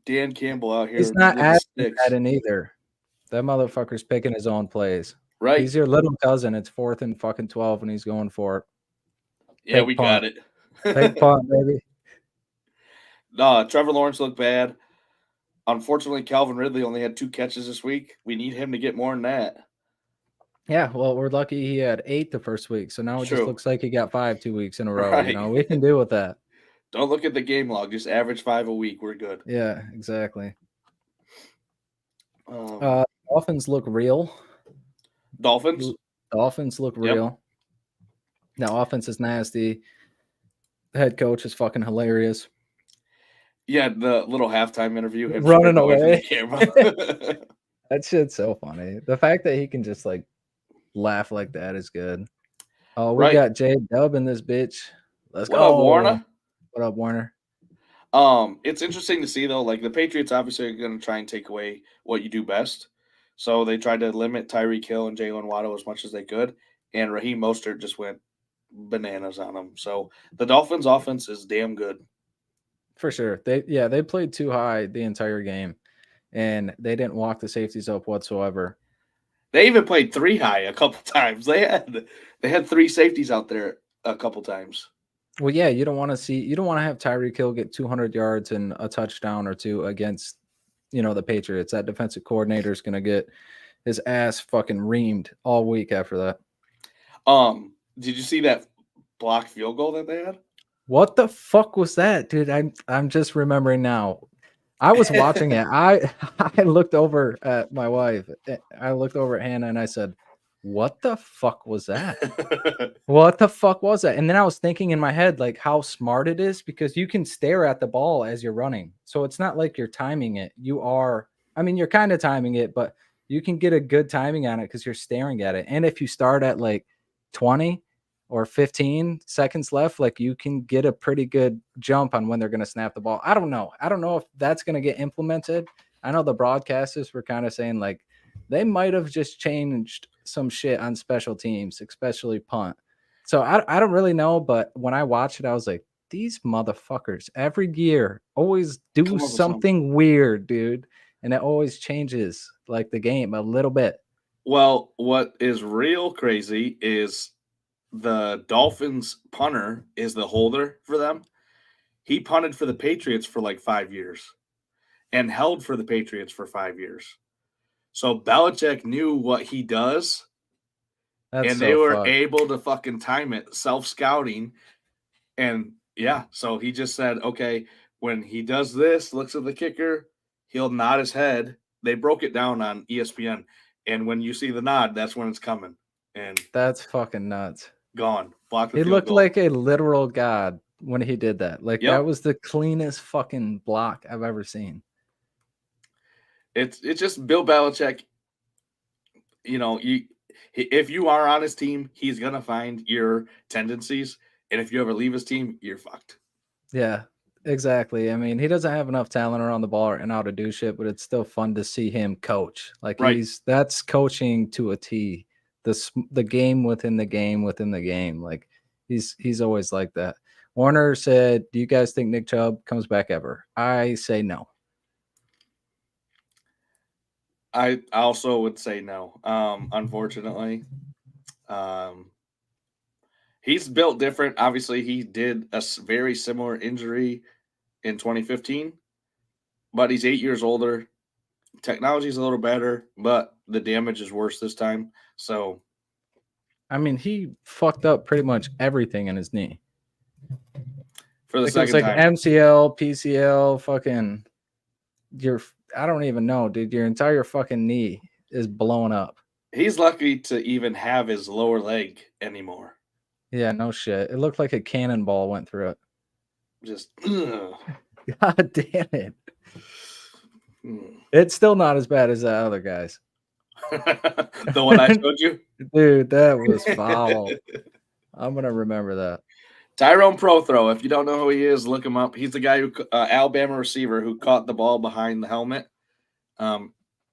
Dan Campbell out here. He's not with the adding sticks. Madden either. That motherfucker's picking his own plays. Right. He's your little cousin. It's 4th and fucking 12, and he's going for it. Yeah, Fake we punt. got it. Fake punt, baby. No, Trevor Lawrence looked bad. Unfortunately, Calvin Ridley only had 2 catches this week. We need him to get more than that. Yeah, well, we're lucky he had 8 the first week, so now it just looks like he got 5 2 weeks in a row. Right. We can deal with that. Don't look at the game log. Just average 5 a week. We're good. Yeah, exactly. Dolphins look real. Dolphins look real. Now, offense is nasty. The head coach is fucking hilarious. Yeah, the little halftime interview. Him Running away. From the camera. That shit's so funny. The fact that he can just like laugh like that is good. Oh, we got J-Dub in this bitch. Let's go. What up, Warner? What up, Warner? It's interesting to see though. Like the Patriots obviously are going to try and take away what you do best. So they tried to limit Tyreek Hill and Jalen Waddle as much as they could, and Raheem Mostert just went bananas on them. So the Dolphins' offense is damn good. For sure. They played too high the entire game, and they didn't walk the safeties up whatsoever. They even played 3 high a couple times. They had 3 safeties out there a couple times. Well, yeah, you don't want to have Tyreek Hill get 200 yards and a touchdown or 2 against, the Patriots. That defensive coordinator is going to get his ass fucking reamed all week after that. Did you see that blocked field goal that they had? What the fuck was that, dude? I'm just remembering now. I was watching it. I looked over at my wife. I looked over at Hannah and I said, "What the fuck was that? What the fuck was that?" And then I was thinking in my head like how smart it is because you can stare at the ball as you're running. So it's not like you're timing it. You're kind of timing it, but you can get a good timing on it because you're staring at it. And if you start at like 20 or 15 seconds left, like you can get a pretty good jump on when they're going to snap the ball. I don't know if that's going to get implemented. I know the broadcasters were kind of saying like they might have just changed some shit on special teams, especially punt. So I don't really know, but when I watched it, I was like, these motherfuckers every year always do something weird, dude. And it always changes like the game a little bit. Well, what is real crazy is the Dolphins punter is the holder for them. He punted for the Patriots for like 5 years and held for the Patriots for 5 years. So Belichick knew what he does, and they were able to fucking time it, self-scouting. And yeah, so he just said, okay, when he does this, looks at the kicker, he'll nod his head. They broke it down on ESPN. And when you see the nod, that's when it's coming. And that's fucking nuts. Gone. He looked like a literal god when he did that. Like that was the cleanest fucking block I've ever seen. It's just Bill Belichick. If you are on his team, he's gonna find your tendencies, and if you ever leave his team, you're fucked. Yeah, exactly. I mean, he doesn't have enough talent around the ball and how to do shit, but it's still fun to see him coach. Like that's coaching to a T. The game within the game within the game. Like he's always like that. Warner said, "Do you guys think Nick Chubb comes back ever?" I say no. I also would say no. Unfortunately, he's built different. Obviously, he did a very similar injury in 2015, but he's 8 years older. Technology's a little better, but the damage is worse this time. So, I mean, he fucked up pretty much everything in his knee. For the second time. MCL, PCL, fucking I don't even know, dude. Your entire fucking knee is blown up. He's lucky to even have his lower leg anymore. Yeah, no shit. It looked like a cannonball went through it. Just God damn it. It's still not as bad as the other guys. the one I showed you. Dude, that was foul. I'm going to remember that. Tyrone Prothro. If you don't know who he is, look him up. He's the guy who Alabama receiver who caught the ball behind the helmet.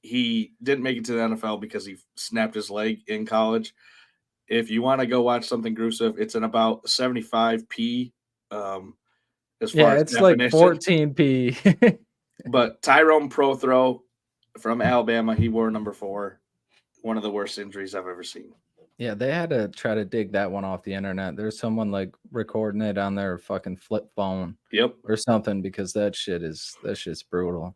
He didn't make it to the NFL because he snapped his leg in college. If you want to go watch something gruesome, it's in about 75p. As far as it's like definition. 14p. But Tyrone Prothro from Alabama, he wore number 4. One of the worst injuries I've ever seen. Yeah, they had to try to dig that one off the internet. There's someone like recording it on their fucking flip phone. Yep. Or something, because that shit's brutal.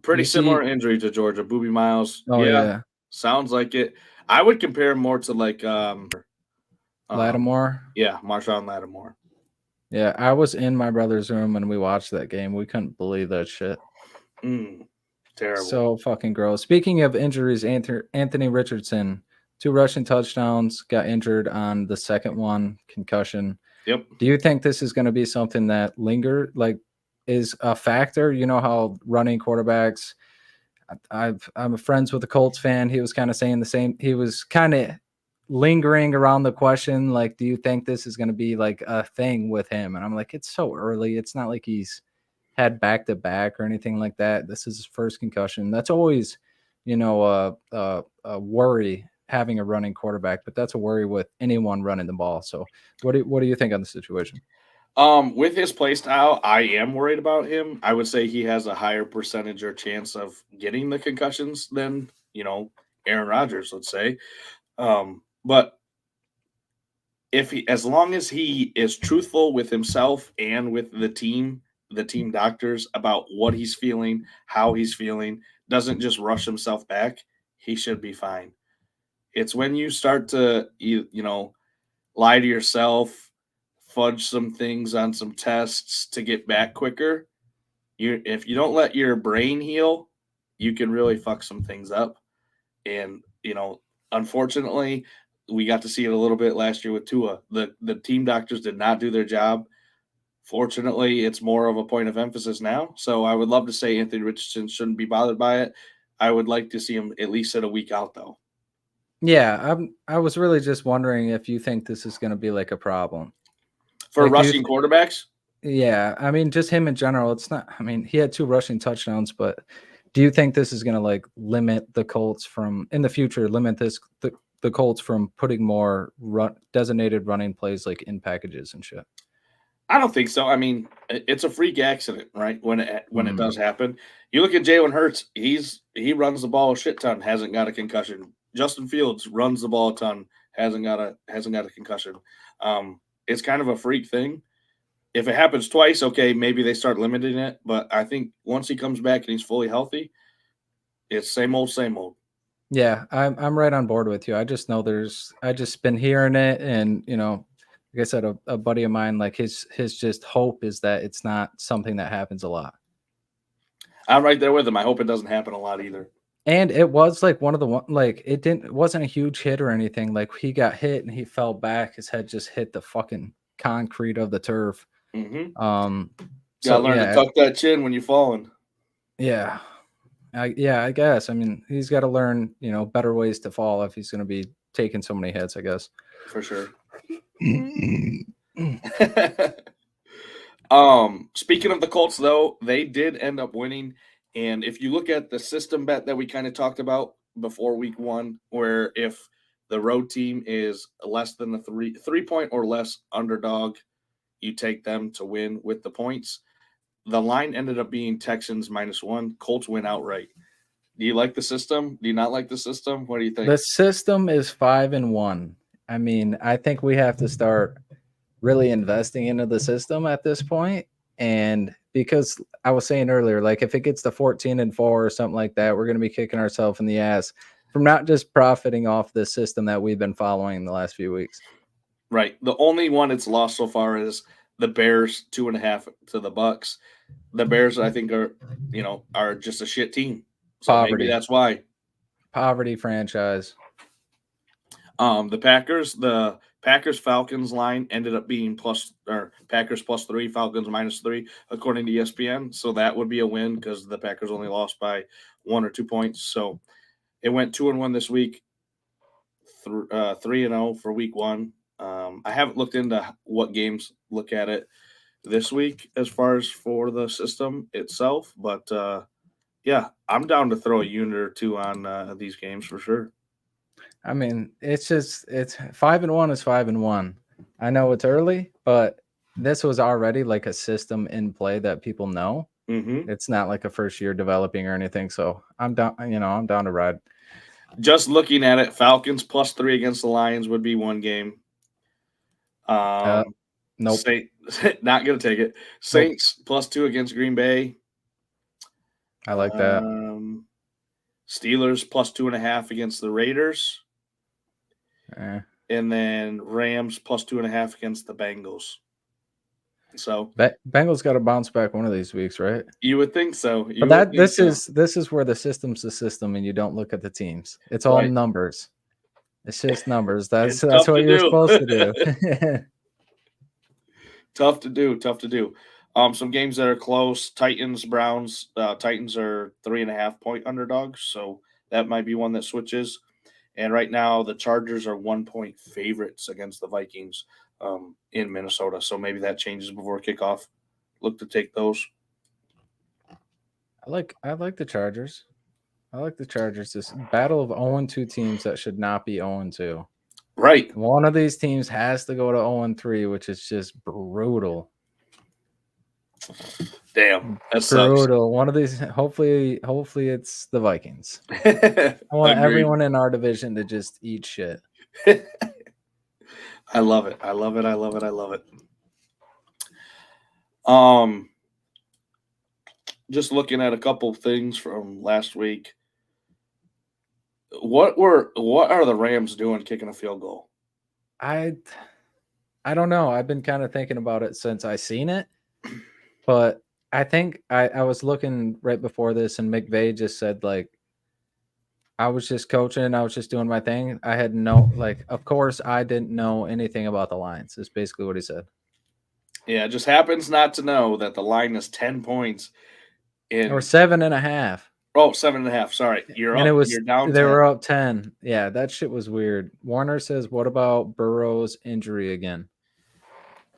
Pretty similar injury to Georgia. Boobie Miles. Oh, yeah. Sounds like it. I would compare him more to like Lattimore. Yeah, Marshawn Lattimore. Yeah, I was in my brother's room when we watched that game. We couldn't believe that shit. Terrible. So fucking gross. Speaking of injuries, Anthony Richardson, 2 rushing touchdowns, got injured on the second one, concussion. Yep. Do you think this is going to be something that is a factor? You know how running quarterbacks, I'm friends with a Colts fan. He was kind of saying the same. He was kind of lingering around the question, like, do you think this is going to be like a thing with him? And I'm like, it's so early. It's not like he's had back-to-back or anything like that. This is his first concussion. That's always, a worry having a running quarterback, but that's a worry with anyone running the ball. So what do you think on the situation? With his play style, I am worried about him. I would say he has a higher percentage or chance of getting the concussions than, Aaron Rodgers, let's say. But as long as he is truthful with himself and with the team doctors about what he's feeling, how he's feeling, doesn't just rush himself back, he should be fine. It's when you start to, lie to yourself, fudge some things on some tests to get back quicker. If you don't let your brain heal, you can really fuck some things up. And, unfortunately, we got to see it a little bit last year with Tua. The team doctors did not do their job. Fortunately, it's more of a point of emphasis now. So I would love to say Anthony Richardson shouldn't be bothered by it. I would like to see him at least sit a week out, though. Yeah, I was really just wondering if you think this is going to be like a problem. For rushing quarterbacks? Yeah, I mean, just him in general. It's not, I mean, he had 2 rushing touchdowns, but do you think this is going to limit the Colts from, in the future, the Colts from putting more designated running plays in packages and shit? I don't think so. I mean, it's a freak accident, right? When it does happen. You look at Jalen Hurts, he runs the ball a shit ton, hasn't got a concussion. Justin Fields runs the ball a ton, hasn't got a concussion. It's kind of a freak thing. If it happens twice, okay, maybe they start limiting it. But I think once he comes back and he's fully healthy, it's same old, same old. Yeah, I'm right on board with you. I just know I just been hearing it, and like I said, a buddy of mine, his just hope is that it's not something that happens a lot. I'm right there with him. I hope it doesn't happen a lot either. And it was one of the it wasn't a huge hit or anything. He got hit and he fell back. His head just hit the fucking concrete of the turf. Mm-hmm. So learn to tuck that chin when you're falling. Yeah. I guess. I mean, he's got to learn, better ways to fall if he's going to be taking so many hits, I guess. For sure. Speaking of the Colts, though, they did end up winning. And if you look at the system bet that we kind of talked about before week 1, where if the road team is less than the 3-point or less underdog, you take them to win with the points. The line ended up being Texans -1. Colts win outright. Do you like the system? Do you not like the system? What do you think? The system is 5-1. I mean, I think we have to start really investing into the system at this point. And because I was saying earlier, if it gets to 14-4 or something like that, we're going to be kicking ourselves in the ass from not just profiting off the system that we've been following the last few weeks. Right. The only one it's lost so far is the Bears 2.5 to the Bucks. The Bears, I think, are just a shit team. So Poverty. Maybe that's why. Poverty franchise. The Packers Falcons line ended up being Packers +3, Falcons -3, according to ESPN. So that would be a win because the Packers only lost by 1 or 2 points. So it went 2-1 this week, 3-0 for week 1. I haven't looked into what games look at it this week as far as for the system itself, but yeah, I'm down to throw a unit or two on these games for sure. I mean, it's 5-1 is 5-1. I know it's early, but this was already like a system in play that people know. Mm-hmm. It's not like a first year developing or anything. So I'm down, I'm down to ride. Just looking at it, Falcons +3 against the Lions would be one game. Nope. Not gonna take it. Saints +2 against Green Bay. I like that. Steelers +2.5 against the Raiders. And then Rams +2.5 against the Bengals. So Bengals got to bounce back one of these weeks, right? You would think so. This is where the system's the system, and you don't look at the teams. It's all numbers. It's just numbers. That's what you're supposed to do. Tough to do. Some games that are close. Titans, Browns. Titans are 3.5-point underdogs, so that might be one that switches. And right now, the Chargers are 1-point favorites against the Vikings in Minnesota. So maybe that changes before kickoff. Look to take those. I like the Chargers. I like the Chargers. This battle of 0-2 teams that should not be 0-2. Right. One of these teams has to go to 0-3, which is just brutal. Damn, that's brutal. Sucks. One of these, hopefully it's the Vikings. I want everyone in our division to just eat shit. I love it. Just looking at a couple things from last week. What are the Rams doing kicking a field goal? I don't know. I've been kind of thinking about it since I seen it, but I think I was looking right before this, and McVay just said, like, I was just coaching. I was just doing my thing. I had of course, I didn't know anything about the lines. Is basically what he said. Yeah, it just happens not to know that the line is 10 points. Or 7.5. Oh, 7.5. Sorry. You're down 10. They were up 10. Yeah, that shit was weird. Warner says, what about Burrow's injury again?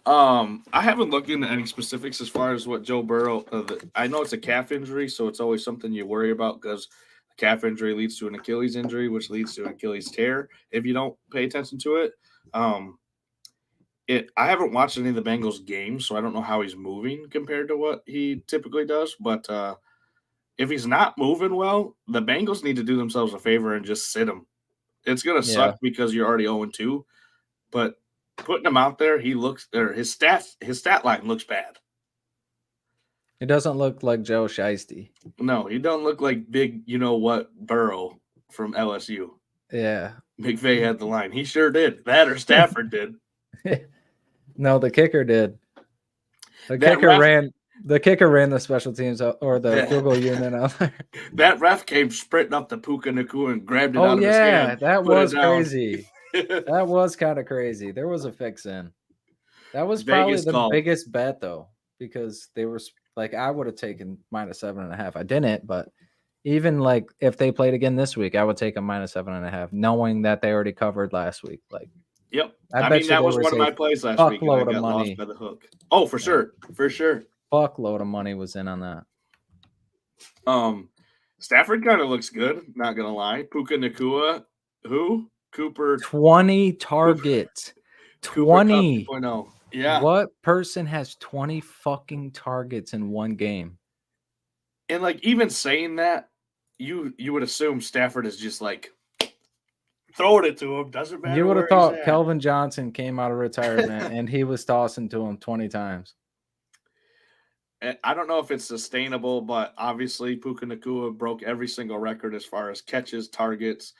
I haven't looked into any specifics as far as what Joe Burrow. I know it's a calf injury, so it's always something you worry about because a calf injury leads to an Achilles injury, which leads to an Achilles tear if you don't pay attention to it. I haven't watched any of the Bengals games, so I don't know how he's moving compared to what he typically does. But if he's not moving well, the Bengals need to do themselves a favor and just sit him. It's gonna suck because you're already 0-2, but putting him out there, his stat line looks bad. It doesn't look like Joe Shiesty. No, he don't look like big, Burrow from LSU. Yeah. McVay had the line. He sure did. That or Stafford did. No, the kicker did. The kicker ran the special teams or the field goal unit out there. That ref came sprinting up to Puka Nacua and grabbed it out of his hand. That was crazy. That was kind of crazy. There was a fix in. That was probably the biggest bet, though, because they were like, I would have taken -7.5. I didn't, but even like if they played again this week, I would take a -7.5, knowing that they already covered last week. Like, yep. I mean, that was one of my plays last week. And I got lost by the hook. Oh, for sure. Fuckload of money was in on that. Stafford kind of looks good, not gonna lie. Puka Nacua, who? Cooper 20 targets. 20. 2.0. Yeah. What person has 20 fucking targets in one game? And like even saying that, you would assume Stafford is just like throwing it to him. Doesn't matter. You would have thought Kelvin Johnson came out of retirement and he was tossing to him 20 times. I don't know if it's sustainable, but obviously Puka Nacua broke every single record as far as catches, targets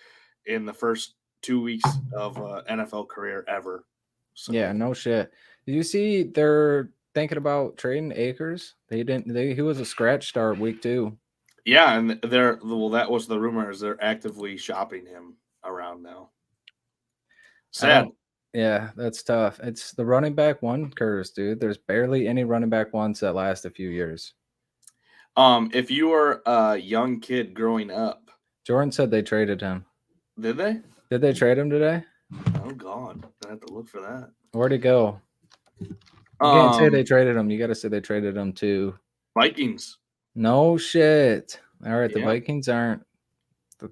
in the first 2 weeks of NFL career ever. So. Yeah, no shit. Did you see they're thinking about trading Akers? He was a scratch start week 2. Yeah, and that was the rumor, is they're actively shopping him around now. Sad. Yeah, that's tough. It's the running back one curse, dude. There's barely any running back ones that last a few years. If you were a young kid growing up, Jordan said they traded him. did they? Did they trade him today? Oh God, I have to look for that. Where'd he go? You can't say they traded him. You got to say they traded him to Vikings. No shit. All right, the Yeah. Vikings aren't.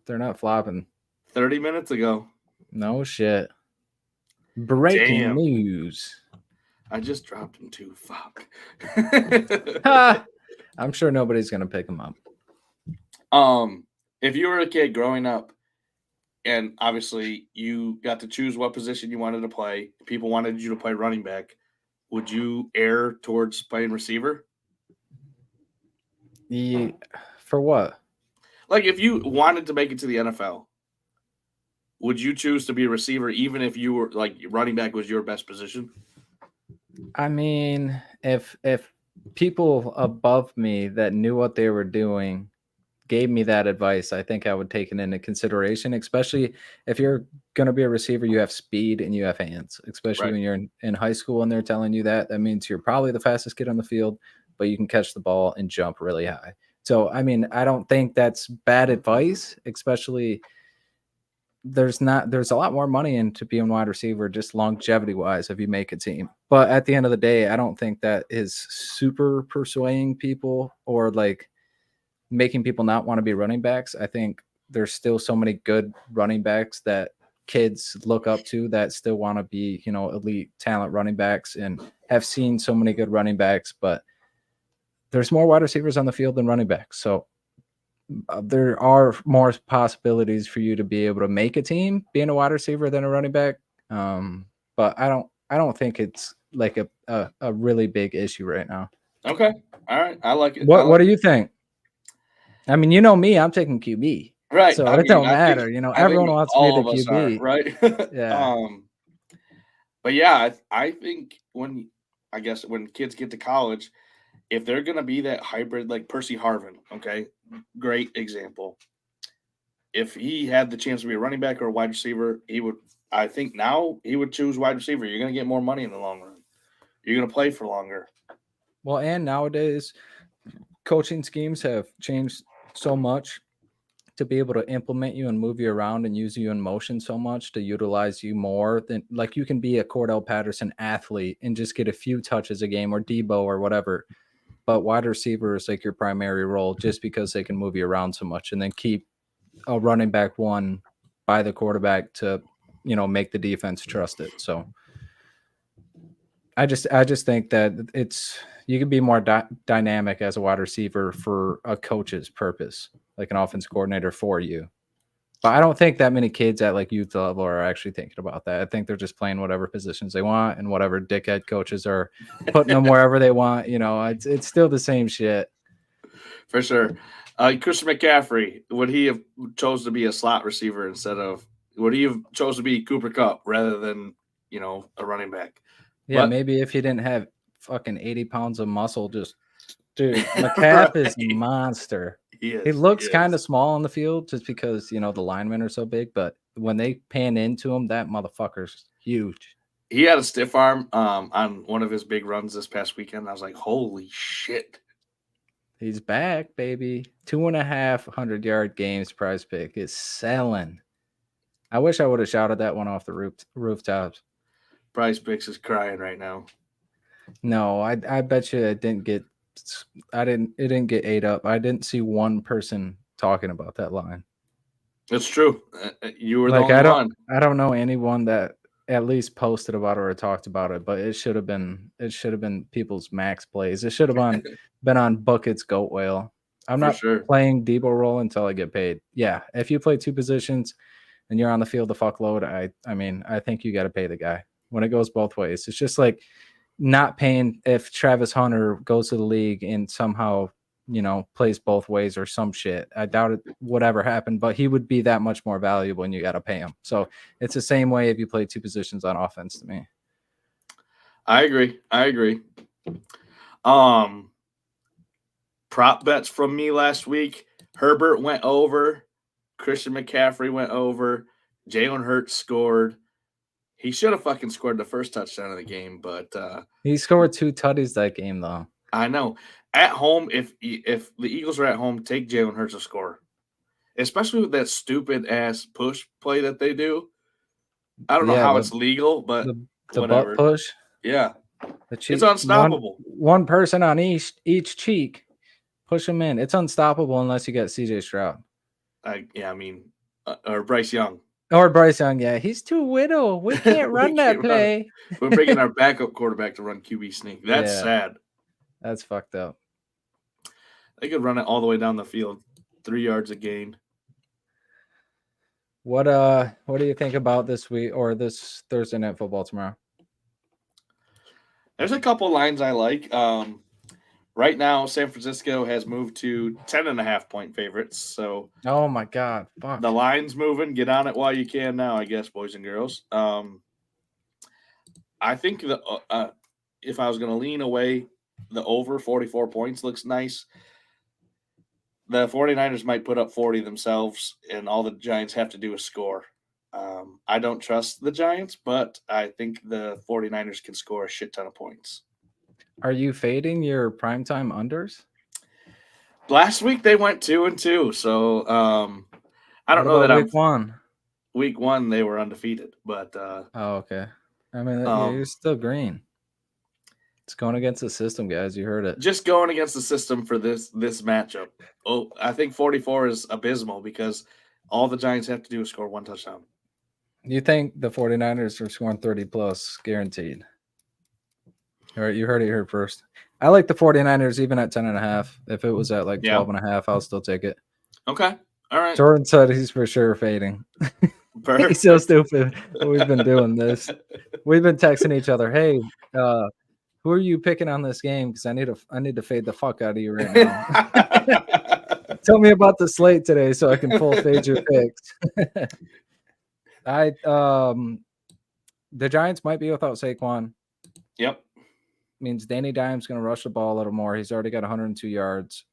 They're not flopping. 30 minutes ago. No shit. Breaking Damn. news. I just dropped him too. Fuck. Ha! I'm sure nobody's gonna pick him up. If you were a kid growing up, and obviously you got to choose what position you wanted to play, people wanted you to play running back, would you err towards playing receiver? For what? Like if you wanted to make it to the NFL, would you choose to be a receiver even if you were like running back was your best position? I mean, if people above me that knew what they were doing gave me that advice, I think I would take it into consideration, especially if you're going to be a receiver, you have speed and you have hands, especially Right. when you're in high school and they're telling you that. That means you're probably the fastest kid on the field, but you can catch the ball and jump really high. So, I mean, I don't think that's bad advice, especially there's a lot more money into being wide receiver, just longevity wise, if you make a team. But at the end of the day, I don't think that is super persuading people or like making people not want to be running backs. I think there's still so many good running backs that kids look up to that still want to be, elite talent running backs and have seen so many good running backs, but there's more wide receivers on the field than running backs. So there are more possibilities for you to be able to make a team being a wide receiver than a running back. But I don't think it's like a really big issue right now. Okay. All right. I like it. What do you think? I mean, you know me, I'm taking QB. Right. So I mean, don't I matter. think, Everyone wants to be the all of us QB. are, right? Yeah. But yeah, I think when kids get to college, if they're going to be that hybrid, like Percy Harvin, okay, great example. If he had the chance to be a running back or a wide receiver, I think now he would choose wide receiver. You're going to get more money in the long run. You're going to play for longer. Well, and nowadays, coaching schemes have changed so much to be able to implement you and move you around and use you in motion so much to utilize you more than like you can be a Cordell Patterson athlete and just get a few touches a game or Debo or whatever. But wide receiver is like your primary role just because they can move you around so much and then keep a running back one by the quarterback to, make the defense trust it. So I just think that you can be more dynamic as a wide receiver for a coach's purpose, like an offense coordinator for you. But I don't think that many kids at like youth level are actually thinking about that. I think they're just playing whatever positions they want and whatever dickhead coaches are putting them wherever they want. It's still the same shit. For sure. Christian McCaffrey, would he have chose to be a slot receiver would he have chose to be Cooper Kupp rather than, a running back? Yeah, maybe if he didn't have fucking 80 pounds of muscle, dude, McCaff is a monster. He looks kind of small on the field just because, the linemen are so big, but when they pan into him, that motherfucker's huge. He had a stiff arm on one of his big runs this past weekend. I was like, holy shit. He's back, baby. 2.5 100-yard games prize pick is selling. I wish I would have shouted that one off the rooftops. PrizePicks is crying right now. No, I bet you it didn't get ate up. I didn't see one person talking about that line. It's true. You were the only one. I don't know anyone that at least posted about it or talked about it, but it should have been people's max plays. It should have been on Bucket's goat whale. I'm not playing Debo role until I get paid. Yeah, if you play two positions and you're on the field the fuckload, I think you got to pay the guy. When it goes both ways, it's just like not paying if Travis Hunter goes to the league and somehow, plays both ways or some shit. I doubt it would ever happen, but he would be that much more valuable and you got to pay him. So it's the same way if you play two positions on offense to me. I agree. Prop bets from me last week. Herbert went over. Christian McCaffrey went over. Jalen Hurts scored. He should have fucking scored the first touchdown of the game, but He scored 2 tutties that game, though. I know. At home, if the Eagles are at home, take Jalen Hurts to score, especially with that stupid ass push play that they do. I don't know how it's legal, but the whatever. butt push. Yeah, The cheek, it's unstoppable. One person on each cheek, push him in. It's unstoppable unless you get CJ Stroud. Or Bryce Young. Or Bryce Young, yeah. He's too little. We can't run that play. We're bringing our backup quarterback to run QB sneak. That's sad. That's fucked up. They could run it all the way down the field, 3 yards a gain. What do you think about this week or this Thursday Night Football tomorrow? There's a couple lines I like. Right now, San Francisco has moved to 10.5-point favorites. So, oh my God, fuck. The line's moving. Get on it while you can now, I guess, boys and girls. I think if I was going to lean away, the over 44 points looks nice. The 49ers might put up 40 themselves, and all the Giants have to do is score. I don't trust the Giants, but I think the 49ers can score a shit ton of points. Are you fading your primetime unders? Last week they went 2-2, so I don't know that week one. Week one they were undefeated, but oh, okay. I mean, you're still green. It's going against the system, guys. You heard it. Just going against the system for this matchup. Oh, I think 44 is abysmal because all the Giants have to do is score one touchdown. You think the 49ers are scoring 30 plus guaranteed? All right, you heard it here first. I like the 49ers even at 10.5. If it was at like 12.5, I'll still take it. Okay. All right. Jordan said he's for sure fading. He's so stupid. We've been doing this. We've been texting each other. Hey, who are you picking on this game? Because I need to fade the fuck out of you right now. Tell me about the slate today so I can full fade your picks. The Giants might be without Saquon. Yep. Means Danny Dimes going to rush the ball a little more. He's already got 102 yards.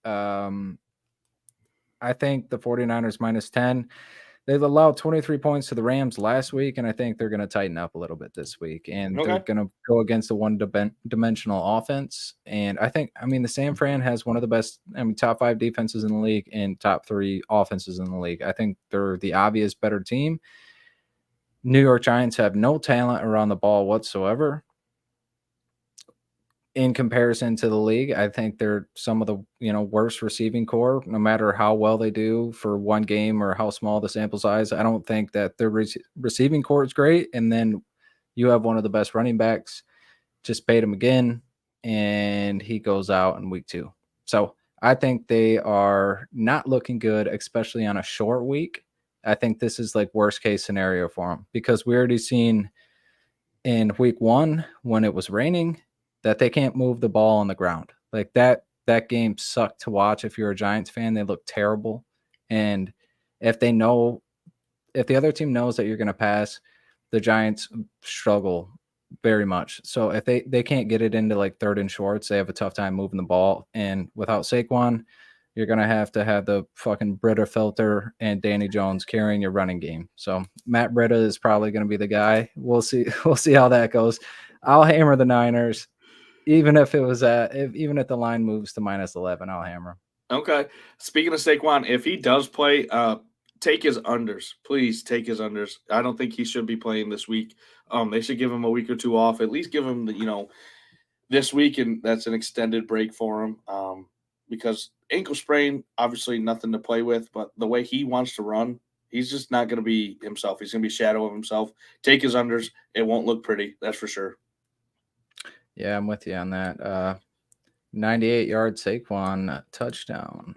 I think the 49ers minus 10. They've allowed 23 points to the Rams last week, and I think they're going to tighten up a little bit this week. And they're going to go against the one-dimensional offense. And the San Fran has one of the best, top 5 defenses in the league and top 3 offenses in the league. I think they're the obvious better team. New York Giants have no talent around the ball whatsoever. In comparison to the league, I think they're some of the worst receiving core, no matter how well they do for one game or how small the sample size. I don't think that their receiving core is great. And then you have one of the best running backs, just paid him again, and he goes out in week 2. So I think they are not looking good, especially on a short week. I think this is like worst case scenario for them because we already seen in week 1 when it was raining that they can't move the ball on the ground. Like that game sucked to watch. If you're a Giants fan, they look terrible. And if the other team knows that you're going to pass, the Giants struggle very much. So if they can't get it into like 3rd and shorts, they have a tough time moving the ball. And without Saquon, you're going to have the fucking Britta filter and Danny Jones carrying your running game. So Matt Britta is probably going to be the guy. We'll see how that goes. I'll hammer the Niners. Even if the line moves to minus 11, I'll hammer. Okay. Speaking of Saquon, if he does play, take his unders. Please take his unders. I don't think he should be playing this week. They should give him a week or 2 off. At least give him this week, and that's an extended break for him. Because ankle sprain, obviously nothing to play with, but the way he wants to run, he's just not going to be himself. He's going to be a shadow of himself. Take his unders. It won't look pretty. That's for sure. Yeah, I'm with you on that. 98-yard Saquon touchdown.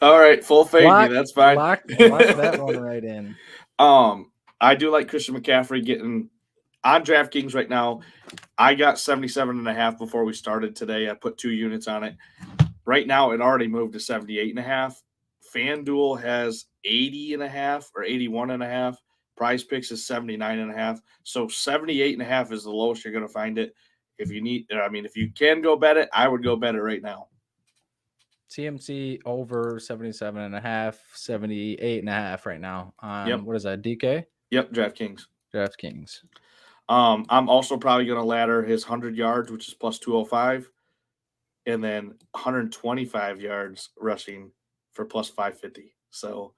All right, full fade. That's fine. Lock that one right in. I do like Christian McCaffrey getting on DraftKings right now. I got 77.5 before we started today. I put 2 units on it. Right now, it already moved to 78.5. FanDuel has 80.5 or 81.5. PrizePicks is 79.5. So 78.5 is the lowest you're going to find it. If you can go bet it, I would go bet it right now. TMC over 77.5, 78.5 right now on Yep. what is that? DK? Yep. DraftKings. DraftKings. I'm also probably going to ladder his 100 yards, which is plus 205, and then 125 yards rushing for plus 550. So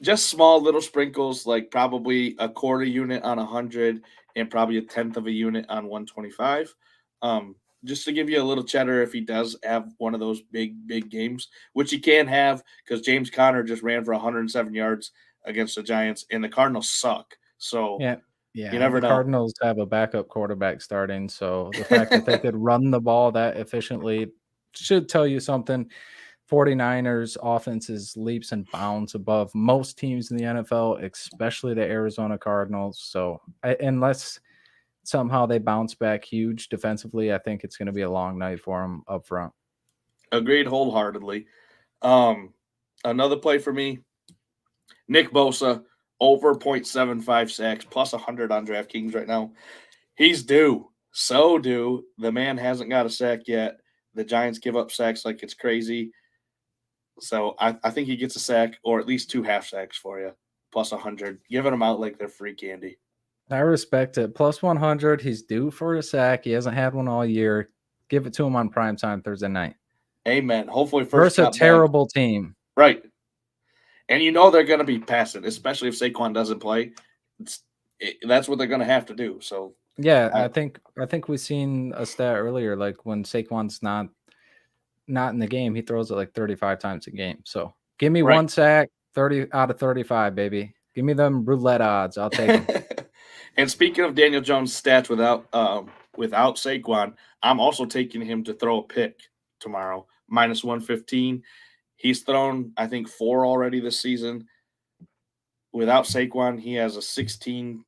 just small little sprinkles, like probably a quarter unit on 100 and probably a tenth of a unit on 125. Just to give you a little cheddar if he does have one of those big games, which he can have because James Conner just ran for 107 yards against the Giants, and the Cardinals suck. So Yeah. you Yeah. never The know. Cardinals have a backup quarterback starting. So the fact that they could run the ball that efficiently should tell you something. 49ers offense is leaps and bounds above most teams in the NFL, especially the Arizona Cardinals. So unless somehow they bounce back huge defensively, I think it's going to be a long night for them up front. Agreed wholeheartedly. Another play for me, Nick Bosa, over 0.75 sacks, plus 100 on DraftKings right now. He's due. So due. The man hasn't got a sack yet. The Giants give up sacks like it's crazy. So I think he gets a sack or at least 2 half sacks for you, plus 100. Giving them out like they're free candy. I respect it. Plus 100. He's due for a sack. He hasn't had one all year. Give it to him on primetime Thursday night. Amen. Hopefully first a terrible team. Right. And you know they're going to be passing, especially if Saquon doesn't play. That's what they're going to have to do. So yeah, I think we've seen a stat earlier, like when Saquon's not in the game, he throws it like 35 times a game. So give me one sack, 30 out of 35, baby. Give me them roulette odds. I'll take them. And speaking of Daniel Jones' stats without Saquon, I'm also taking him to throw a pick tomorrow, minus 115. He's thrown, I think, 4 already this season. Without Saquon, he has a 16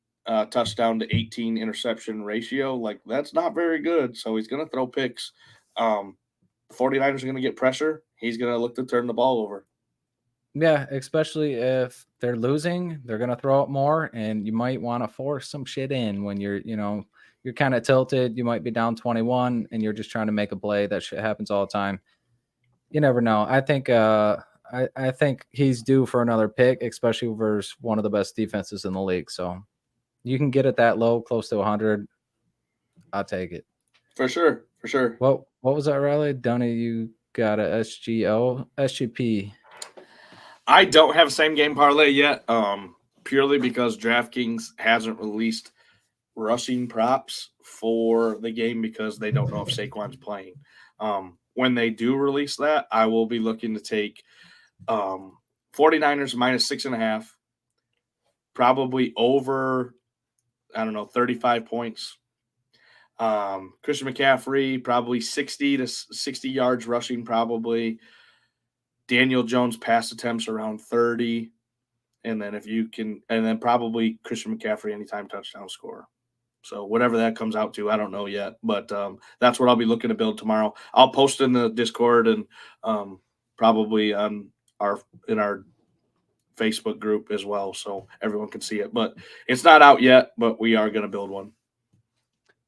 touchdown to 18 interception ratio. Like, that's not very good. So he's going to throw picks. 49ers are going to get pressure. He's going to look to turn the ball over. Yeah, especially if they're losing, they're going to throw it more, and you might want to force some shit in when you're kind of tilted. You might be down 21, and you're just trying to make a play. That shit happens all the time. You never know. I think I think he's due for another pick, especially versus one of the best defenses in the league. So you can get it that low, close to 100. I'll take it. For sure. What was that, Riley? Dunny, you got a SGP. I don't have a same game parlay yet, purely because DraftKings hasn't released rushing props for the game because they don't know if Saquon's playing. When they do release that, I will be looking to take 49ers minus 6.5, probably over, 35 points. Christian McCaffrey, probably 60 to 60 yards rushing, probably. Daniel Jones pass attempts around 30. And then probably Christian McCaffrey anytime touchdown scorer. So whatever that comes out to, I don't know yet. But that's what I'll be looking to build tomorrow. I'll post in the Discord and probably in our Facebook group as well, so everyone can see it. But it's not out yet, but we are going to build one.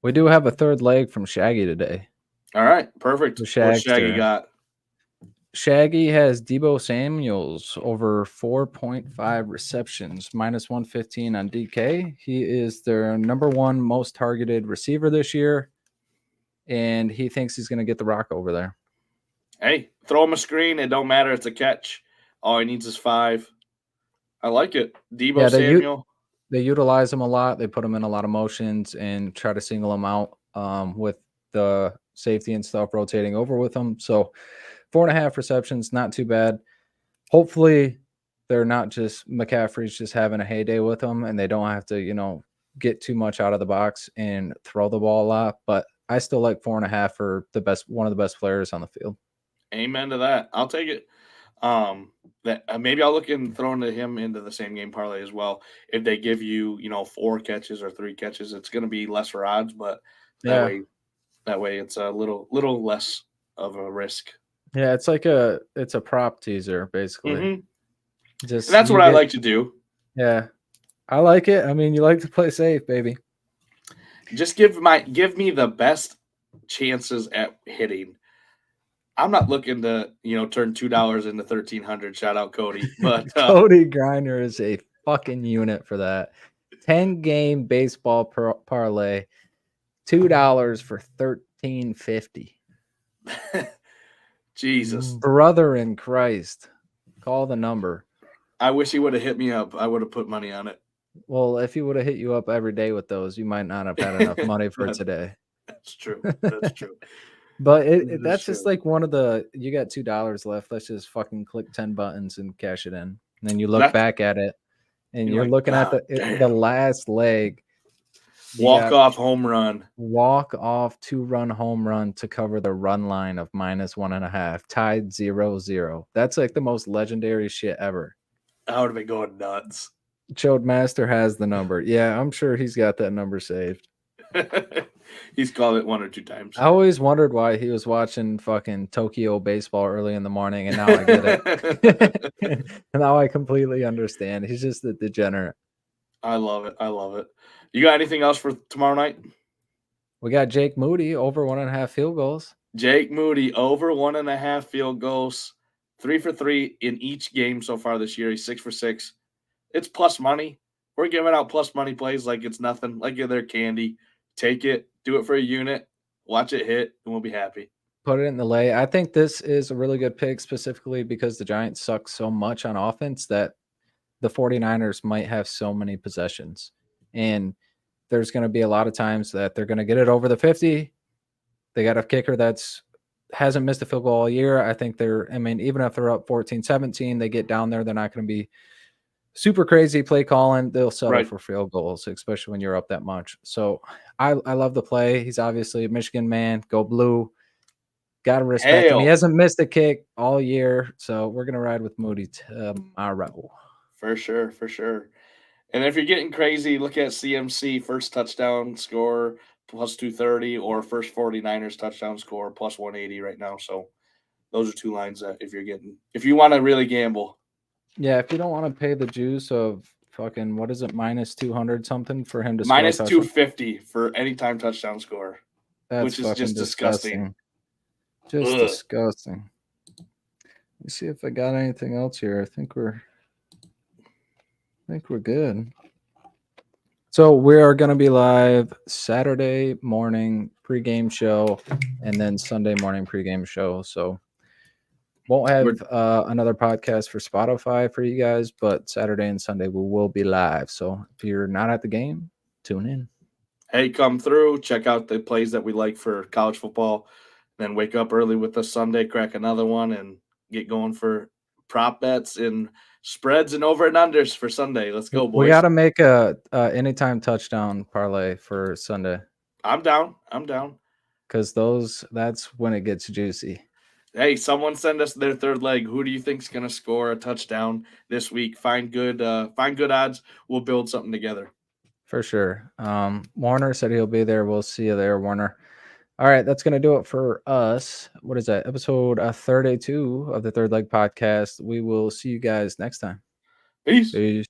We do have a third leg from Shaggy today. All right, perfect. What Shaggy got? Shaggy has Deebo Samuels over 4.5 receptions, minus 115 on DK. He is their number 1 most targeted receiver this year, and he thinks he's going to get the rock over there. Hey, throw him a screen. It don't matter. It's a catch. All he needs is 5. I like it. Deebo Samuel. They utilize him a lot. They put him in a lot of motions and try to single him out with the safety and stuff rotating over with him. So 4.5 receptions, not too bad. Hopefully they're not just McCaffrey's just having a heyday with them and they don't have to, get too much out of the box and throw the ball a lot. But I still like 4.5 for one of the best players on the field. Amen to that. I'll take it. Maybe I'll look and throw him into the same game parlay as well. If they give you, 4 catches or 3 catches, it's going to be lesser odds, but that way it's a little less of a risk. Yeah, it's a prop teaser basically. Mm-hmm. That's what I like to do. Yeah, I like it. I mean, you like to play safe, baby. Just give me the best chances at hitting. I'm not looking to, turn $2 into 1,300. Shout out Cody. But Cody Griner is a fucking unit for that. 10-game baseball parlay, $2 for $13.50. Jesus. Brother in Christ. Call the number. I wish he would have hit me up. I would have put money on it. Well, if he would have hit you up every day with those, you might not have had enough money for today. That's true. That's true. But that's just like one of the, you got $2 left. Let's just fucking click 10 buttons and cash it in. And then you look back at it and you're looking at the last leg. Walk-off home run. Walk-off 2-run home run to cover the run line of -1.5, tied 0-0. That's like the most legendary shit ever. I would have been going nuts. Chode Master has the number. Yeah, I'm sure he's got that number saved. He's called it 1 or 2 times. I always wondered why he was watching fucking Tokyo baseball early in the morning, and now I get it. And now I completely understand. He's just a degenerate. I love it. I love it. You got anything else for tomorrow night? We got Jake Moody over 1.5 field goals. Jake Moody over 1.5 field goals. 3 for 3 in each game so far this year. He's 6 for 6. It's plus money. We're giving out plus money plays like it's nothing, like they're candy. Take it, do it for a unit, watch it hit, and we'll be happy. Put it in the lay. I think this is a really good pick specifically because the Giants suck so much on offense that the 49ers might have so many possessions. And there's going to be a lot of times that they're going to get it over the 50. They got a kicker that's hasn't missed a field goal all year. I think even if they're up 14-17, they get down there, they're not going to be super crazy play calling. They'll settle for field goals, especially when you're up that much. So I love the play. He's obviously a Michigan man. Go blue. Got to respect him. He hasn't missed a kick all year. So we're going to ride with Moody tomorrow. For sure. For sure. And if you're getting crazy, look at CMC first touchdown score plus 230 or first 49ers touchdown score plus 180 right now. So those are 2 lines that if you want to really gamble. Yeah, if you don't want to pay the juice of fucking, what is it, -200 something for him to score -250 for anytime touchdown score, which is just disgusting. Just disgusting. Let me see if I got anything else here. I think we're good. So we are going to be live Saturday morning pregame show and then Sunday morning pregame show. So won't have another podcast for Spotify for you guys, but Saturday and Sunday we will be live. So if you're not at the game, tune in. Hey, come through. Check out the plays that we like for college football. Then wake up early with us Sunday, crack another one, and get going for prop bets and spreads and over and unders for Sunday. Let's go, boys. We got to make a anytime touchdown parlay for Sunday. I'm down. Because that's when it gets juicy. Hey, someone send us their third leg. Who do you think's going to score a touchdown this week? Find good odds. We'll build something together. For sure. Warner said he'll be there. We'll see you there, Warner. All right, that's going to do it for us. What is that? Episode 32 of the Third Leg Podcast. We will see you guys next time. Peace. Peace.